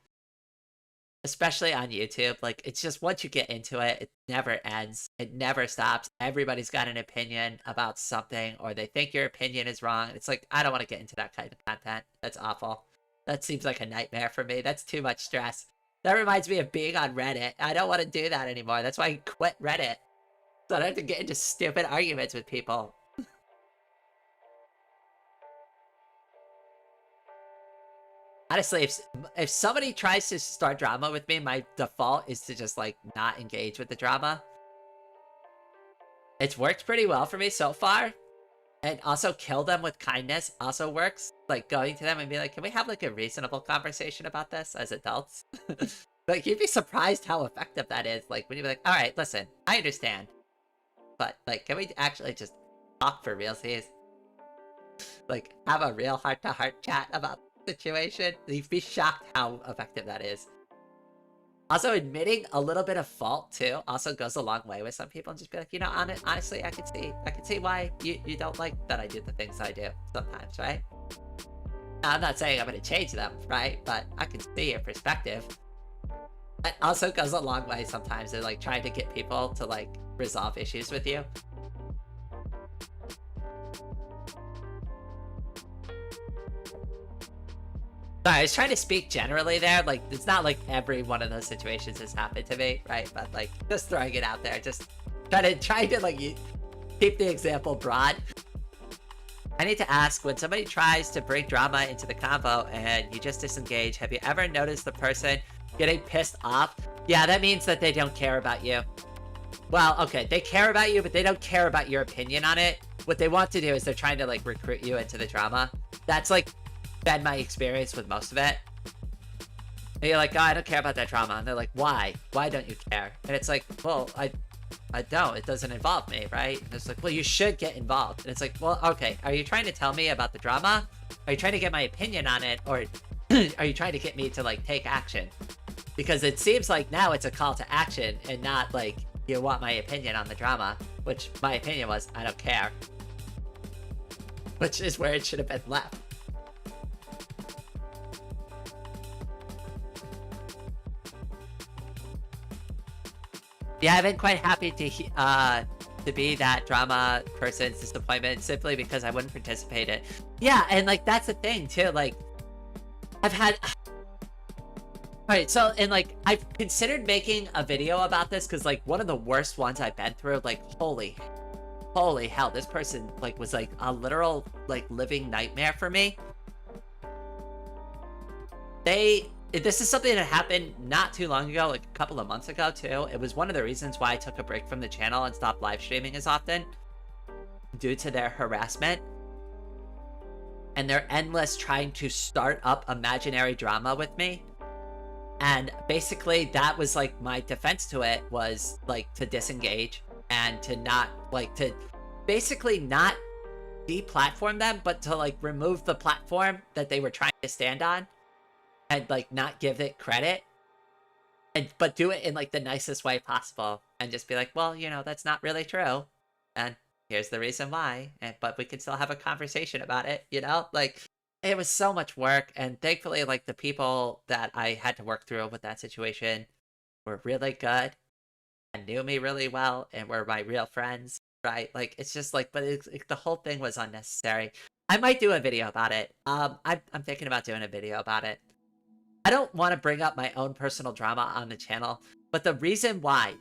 Especially on YouTube. Like, it's just once you get into it, it never ends. It never stops. Everybody's got an opinion about something. Or they think your opinion is wrong. It's like, I don't want to get into that kind of content. That's awful. That seems like a nightmare for me. That's too much stress. That reminds me of being on Reddit. I don't want to do that anymore. That's why I quit Reddit. So I don't have to get into stupid arguments with people. Honestly, if somebody tries to start drama with me, my default is to just, like, not engage with the drama. It's worked pretty well for me so far. And also kill them with kindness also works. Like, going to them and be like, can we have, like, a reasonable conversation about this as adults? Like, you'd be surprised how effective that is. Like, when you're like, alright, listen, I understand. But, like, can we actually just talk for realsies? Like, have a real heart-to-heart chat about the situation? You'd be shocked how effective that is. Also, admitting a little bit of fault, too, also goes a long way with some people. And just be like, you know, honestly, I can see why you don't like that I do the things I do sometimes, right? Now, I'm not saying I'm going to change them, right? But I can see your perspective. That also goes a long way sometimes in, like, trying to get people to, like, resolve issues with you. Sorry, I was trying to speak generally there. Like, it's not like every one of those situations has happened to me, right? But like, just throwing it out there. Just trying to like keep the example broad. I need to ask, when somebody tries to bring drama into the convo and you just disengage, have you ever noticed the person getting pissed off? Yeah, that means that they don't care about you. Well, okay, they care about you, but they don't care about your opinion on it. What they want to do is they're trying to like recruit you into the drama. That's like been my experience with most of it. And you're like, oh, I don't care about that drama. And they're like, why? Why don't you care? And it's like, well, I don't. It doesn't involve me, right? And it's like, well, you should get involved. And it's like, well, okay, are you trying to tell me about the drama? Are you trying to get my opinion on it? Or are you trying to get me to like take action? Because it seems like now it's a call to action and not like you want my opinion on the drama, which my opinion was, I don't care. Which is where it should have been left. Yeah, I've been quite happy to be that drama person's disappointment simply because I wouldn't participate in it. Yeah, and like that's the thing too. Like, I've had. Alright, so and like I've considered making a video about this because like one of the worst ones I've been through. Like, holy hell, this person like was like a literal like living nightmare for me. This is something that happened not too long ago, like a couple of months ago too. It was one of the reasons why I took a break from the channel and stopped live streaming as often, due to their harassment and their endless trying to start up imaginary drama with me. And basically that was like my defense to it, was like to disengage and to not like to basically not deplatform them, but to like remove the platform that they were trying to stand on. And like not give it credit, but do it in like the nicest way possible, and just be like, well, you know, that's not really true, and here's the reason why, but we can still have a conversation about it, you know? Like, it was so much work, and thankfully like the people that I had to work through with that situation were really good and knew me really well and were my real friends, right? Like, it's just like, but the whole thing was unnecessary. I might do a video about it. I'm thinking about doing a video about it. I don't want to bring up my own personal drama on the channel, but the reason why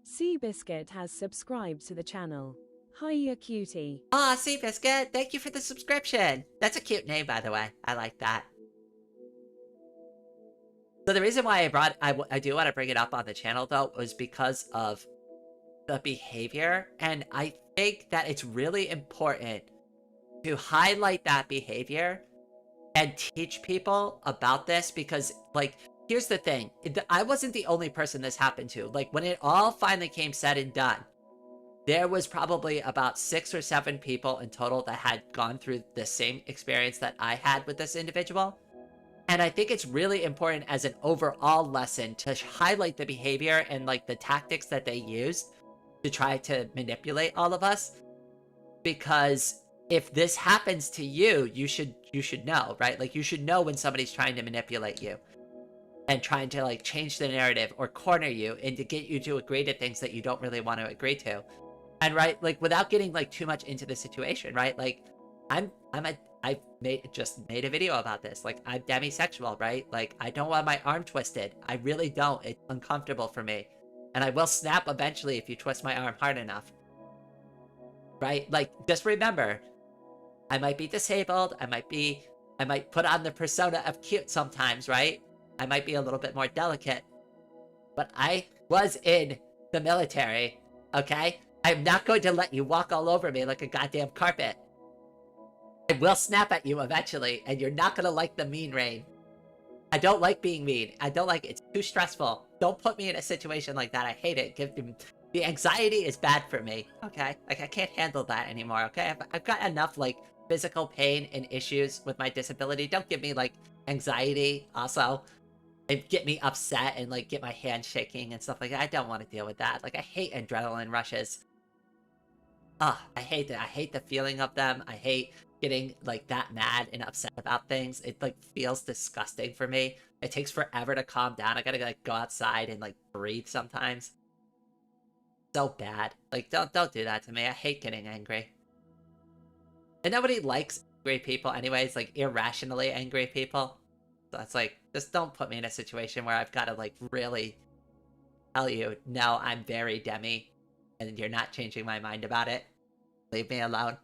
Seabiscuit has subscribed to the channel. Hiya, cutie. Aw, Seabiscuit, thank you for the subscription. That's a cute name, by the way. I like that. So the reason why I do want to bring it up on the channel, though, was because of the behavior, and I think that it's really important to highlight that behavior and teach people about this, because like, here's the thing, I wasn't the only person this happened to. Like, when it all finally came said and done, there was probably about 6 or 7 people in total that had gone through the same experience that I had with this individual. And I think it's really important as an overall lesson to highlight the behavior and like the tactics that they used to try to manipulate all of us, because if this happens to you, you should know, right? Like, you should know when somebody's trying to manipulate you and trying to like change the narrative or corner you and to get you to agree to things that you don't really want to agree to. And right, like, without getting like too much into the situation, right? Like, I just made a video about this. Like, I'm demisexual, right? Like, I don't want my arm twisted. I really don't. It's uncomfortable for me. And I will snap eventually if you twist my arm hard enough. Right? Like, just remember, I might be disabled, I might put on the persona of cute sometimes, right? I might be a little bit more delicate. But I was in the military, okay? I'm not going to let you walk all over me like a goddamn carpet. I will snap at you eventually, and you're not gonna like the mean rain. I don't like being mean. I don't like it. It's too stressful. Don't put me in a situation like that. I hate it. The anxiety is bad for me, okay? Like, I can't handle that anymore, okay? I've got enough, like, physical pain and issues with my disability. Don't give me, like, anxiety also. And get me upset and, like, get my hands shaking and stuff like that. I don't want to deal with that. Like, I hate adrenaline rushes. Ugh, I hate that. I hate the feeling of them. I hate getting, like, that mad and upset about things. It, like, feels disgusting for me. It takes forever to calm down. I gotta, like, go outside and, like, breathe sometimes. So bad. Like, don't do that to me. I hate getting angry. And nobody likes angry people anyways, like irrationally angry people. So it's like, just don't put me in a situation where I've got to like really tell you, no, I'm very demi, and you're not changing my mind about it. Leave me alone.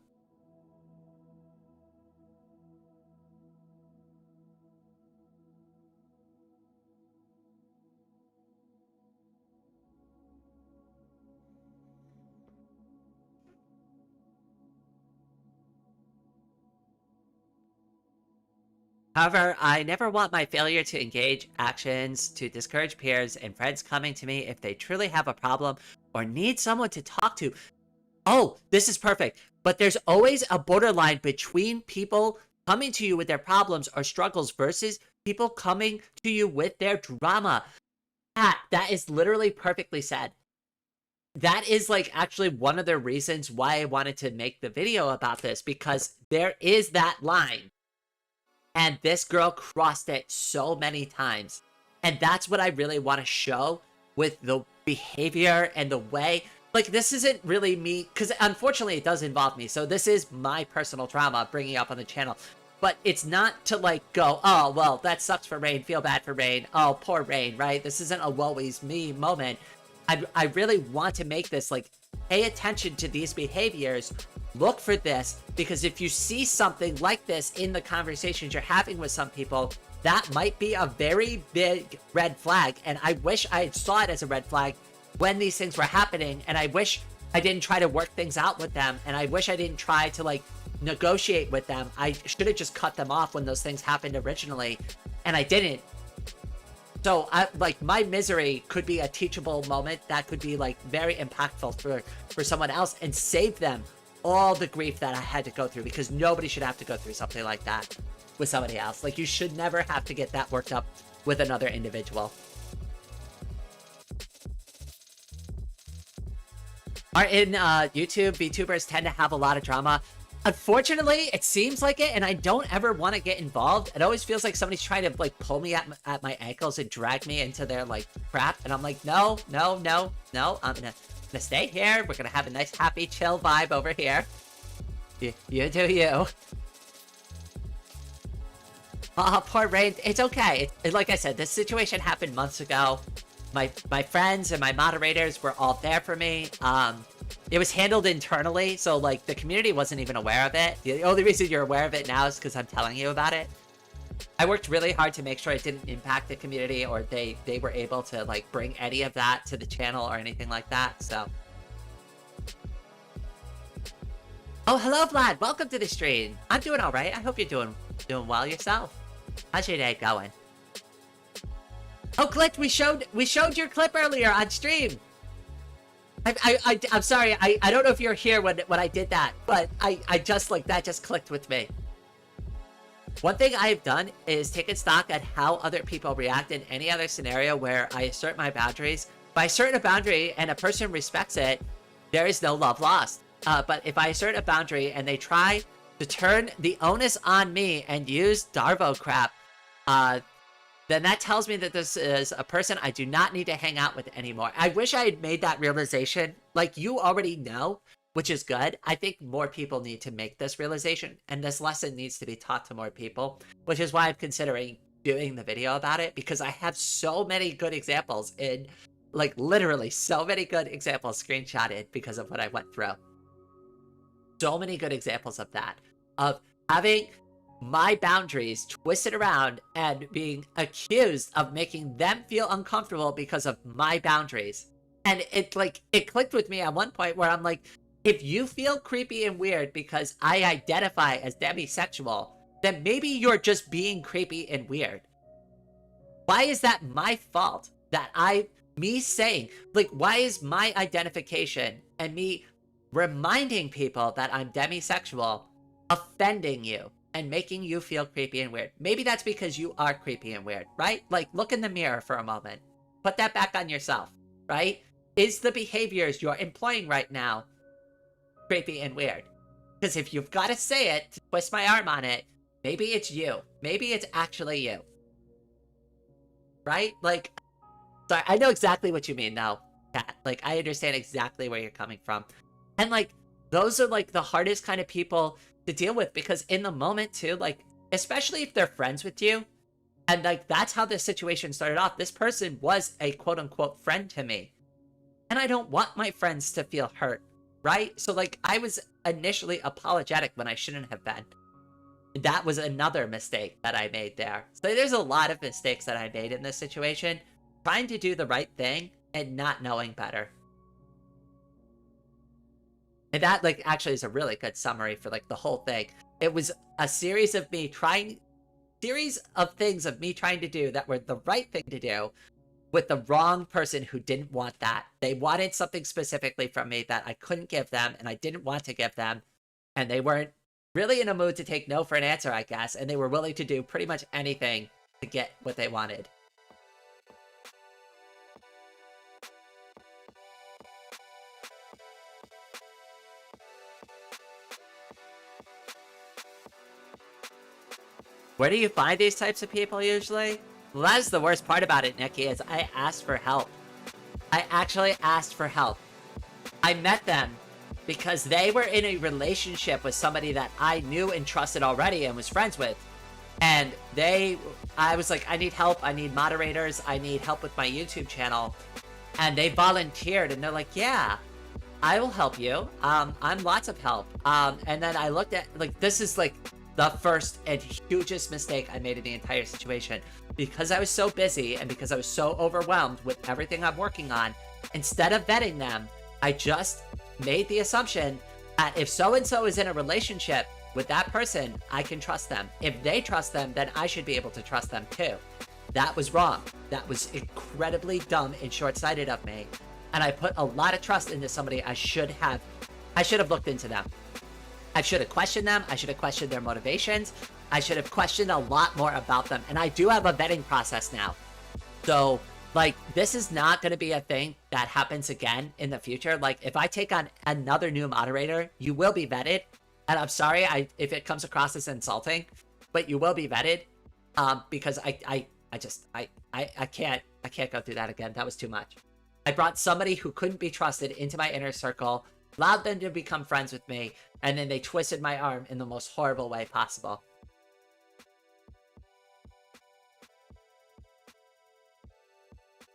However, I never want my failure to engage actions to discourage peers and friends coming to me if they truly have a problem or need someone to talk to. Oh, this is perfect. But there's always a borderline between people coming to you with their problems or struggles versus people coming to you with their drama. That is literally perfectly said. That is like actually one of the reasons why I wanted to make the video about this, because there is that line. And this girl crossed it so many times. And that's what I really want to show with the behavior and the way. Like, this isn't really me, because unfortunately it does involve me. So this is my personal trauma bringing up on the channel. But it's not to like go, oh, well, that sucks for Rain, feel bad for Rain. Oh, poor Rain, right? This isn't a woe is me moment. I really want to make this like, pay attention to these behaviors. Look for this, because if you see something like this in the conversations you're having with some people, that might be a very big red flag. And I wish I saw it as a red flag when these things were happening. And I wish I didn't try to work things out with them. And I wish I didn't try to like negotiate with them. I should have just cut them off when those things happened originally. And I didn't. So like my misery could be a teachable moment that could be like very impactful for someone else and save them all the grief that I had to go through, because nobody should have to go through something like that with somebody else. Like, you should never have to get that worked up with another individual. In YouTube, VTubers tend to have a lot of drama. Unfortunately, it seems like it, and I don't ever want to get involved. It always feels like somebody's trying to like pull me at my ankles and drag me into their like crap, and I'm like, no, no, no, no, I'm gonna stay here. We're gonna have a nice, happy, chill vibe over here. You do you. Oh, poor Rain. It's okay. Like I said, this situation happened months ago. My friends and my moderators were all there for me. It was handled internally, so like the community wasn't even aware of it. The only reason you're aware of it now is because I'm telling you about it. I worked really hard to make sure it didn't impact the community, or they were able to like bring any of that to the channel or anything like that. So, oh, hello Vlad, welcome to the stream. I'm doing all right. I hope you're doing well yourself. How's your day going? Oh, Glitch, we showed your clip earlier on stream. I'm sorry. I don't know if you're here when I did that, but I just like that just clicked with me. One thing I've done is taken stock at how other people react in any other scenario where I assert my boundaries. If I assert a boundary and a person respects it, there is no love lost. But if I assert a boundary and they try to turn the onus on me and use Darvo crap, then that tells me that this is a person I do not need to hang out with anymore. I wish I had made that realization. Like, you already know, which is good. I think more people need to make this realization, and this lesson needs to be taught to more people, which is why I'm considering doing the video about it, because I have so many good examples in, like, literally so many good examples screenshotted because of what I went through. So many good examples of that, of having my boundaries twisted around and being accused of making them feel uncomfortable because of my boundaries. And it clicked with me at one point where I'm like, if you feel creepy and weird because I identify as demisexual, then maybe you're just being creepy and weird. Why is that my fault? That me saying, like, why is my identification and me reminding people that I'm demisexual offending you and making you feel creepy and weird? Maybe that's because you are creepy and weird, right? Like, look in the mirror for a moment. Put that back on yourself, right? Is the behaviors you're employing right now creepy and weird? Because if you've got to say it to twist my arm on it, maybe it's you. Maybe it's actually you. Right? Like, sorry, I know exactly what you mean now, Kat. Like, I understand exactly where you're coming from. And like, those are like the hardest kind of people to deal with, because in the moment too, like, especially if they're friends with you, and like that's how this situation started off. This person was a quote unquote friend to me, and I don't want my friends to feel hurt, right? So like I was initially apologetic when I shouldn't have been. That was another mistake that I made there. So there's a lot of mistakes that I made in this situation, trying to do the right thing and not knowing better. And that like actually is a really good summary for like the whole thing. It was a series of things of me trying to do that were the right thing to do with the wrong person who didn't want that. They wanted something specifically from me that I couldn't give them, and I didn't want to give them, and they weren't really in a mood to take no for an answer, I guess, and they were willing to do pretty much anything to get what they wanted. Where do you find these types of people usually? Well, that's the worst part about it, Nikki, is I asked for help. I actually asked for help. I met them because they were in a relationship with somebody that I knew and trusted already and was friends with. And I was like, I need help, I need moderators, I need help with my YouTube channel. And they volunteered, and they're like, yeah, I will help you. I'm lots of help. And then I looked at, like, this is like the first and hugest mistake I made in the entire situation. Because I was so busy and because I was so overwhelmed with everything I'm working on, instead of vetting them, I just made the assumption that if so-and-so is in a relationship with that person, I can trust them. If they trust them, then I should be able to trust them too. That was wrong. That was incredibly dumb and short-sighted of me. And I put a lot of trust into somebody I should have looked into them. I should have questioned them. I should have questioned their motivations. I should have questioned a lot more about them. And I do have a vetting process now. So, like, this is not going to be a thing that happens again in the future. Like, if I take on another new moderator, you will be vetted. And I'm sorry if it comes across as insulting, but you will be vetted. Because I can't go through that again. That was too much. I brought somebody who couldn't be trusted into my inner circle, allowed them to become friends with me, and then they twisted my arm in the most horrible way possible.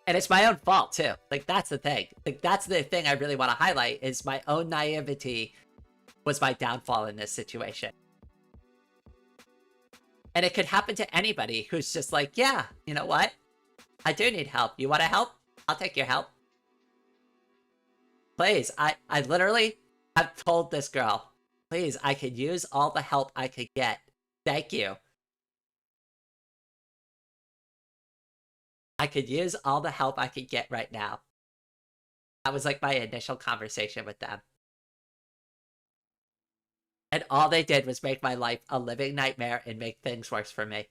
And it's my own fault, too. Like, that's the thing. Like, that's the thing I really want to highlight, is my own naivety was my downfall in this situation. And it could happen to anybody who's just like, yeah, you know what? I do need help. You want to help? I'll take your help. Please, I literally have told this girl, please, I could use all the help I could get. Thank you. I could use all the help I could get right now. That was like my initial conversation with them. And all they did was make my life a living nightmare and make things worse for me.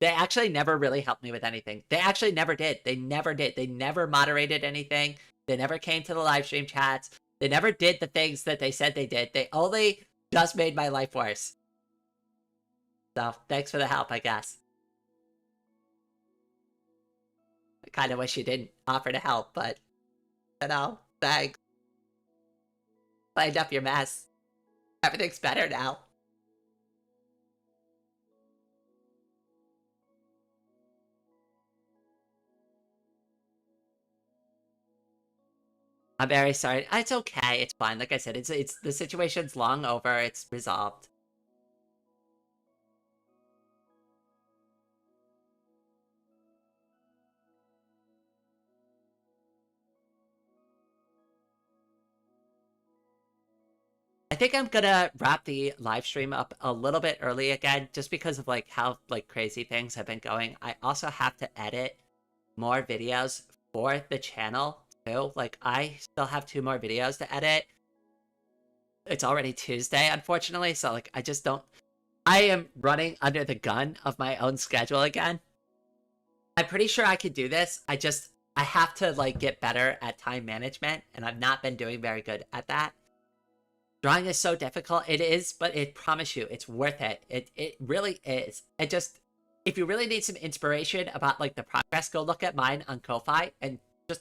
They actually never really helped me with anything. They actually never did. They never did. They never moderated anything. They never came to the live stream chats. They never did the things that they said they did. They only just made my life worse. So, thanks for the help, I guess. I kind of wish you didn't offer to help, but, you know, thanks. Cleaned up your mess. Everything's better now. I'm very sorry. It's okay. It's fine. Like I said, it's the situation's long over. It's resolved. I think I'm gonna wrap the live stream up a little bit early again, just because of like how like crazy things have been going. I also have to edit more videos for the channel too. Like, I still have 2 more videos to edit. It's already Tuesday, unfortunately, so like I just don't. I am running under the gun of my own schedule again. I'm pretty sure I could do this. I have to like get better at time management, and I've not been doing very good at that. Drawing is so difficult. It is, but I promise you, it's worth it. It really is. It just, if you really need some inspiration about like the progress, go look at mine on Ko-Fi and just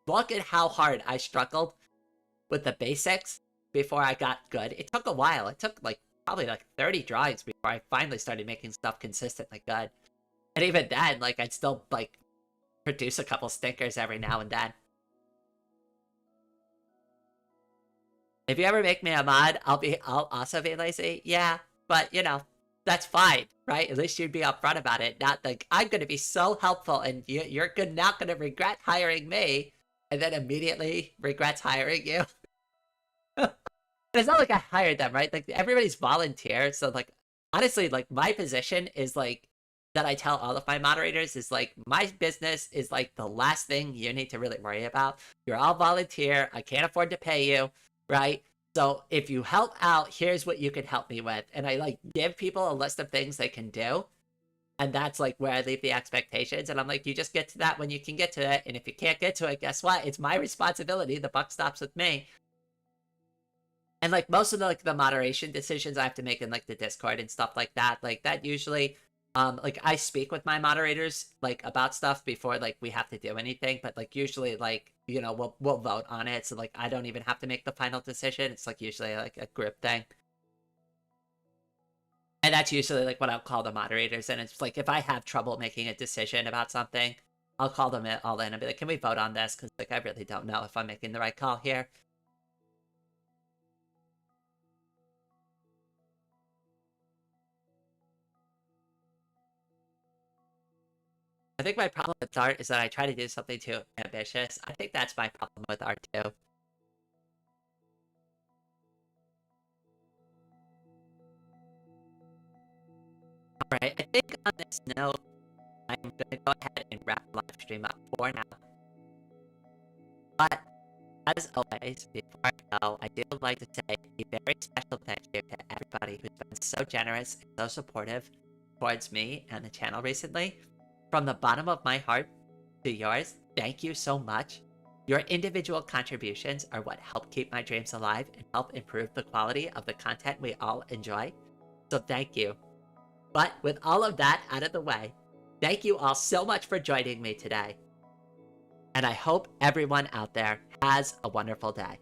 look at how hard I struggled with the basics before I got good. It took a while. It took like probably like 30 drives before I finally started making stuff consistently good. And even then, like I'd still like produce a couple stinkers every now and then. If you ever make me a mod, I'll also be lazy. Yeah, but you know, that's fine, right? At least you'd be upfront about it. Not like I'm gonna be so helpful and you're not gonna regret hiring me, and then immediately regrets hiring you. It's not like I hired them, right? Like everybody's volunteer, so like honestly, like my position is like that I tell all of my moderators is like my business is like the last thing you need to really worry about. You're all volunteer. I can't afford to pay you, right? So if you help out, here's what you can help me with. And I like give people a list of things they can do. And that's like where I leave the expectations. And I'm like, you just get to that when you can get to it. And if you can't get to it, guess what? It's my responsibility. The buck stops with me. And like most of the like the moderation decisions I have to make in like the Discord and stuff like that usually like I speak with my moderators like about stuff before like we have to do anything, but like usually like you know we'll vote on it, so like I don't even have to make the final decision. It's like usually like a group thing. And that's usually like what I'll call the moderators, and it's like if I have trouble making a decision about something, I'll call them all in and be like, can we vote on this? Because like I really don't know if I'm making the right call here. I think my problem with art is that I try to do something too ambitious. I think that's my problem with art too. Alright, I think on this note, I'm gonna go ahead and wrap the live stream up for now. But, as always, before I go, I do like to say a very special thank you to everybody who's been so generous and so supportive towards me and the channel recently. From the bottom of my heart to yours, thank you so much. Your individual contributions are what help keep my dreams alive and help improve the quality of the content we all enjoy. So thank you. But with all of that out of the way, thank you all so much for joining me today. And I hope everyone out there has a wonderful day.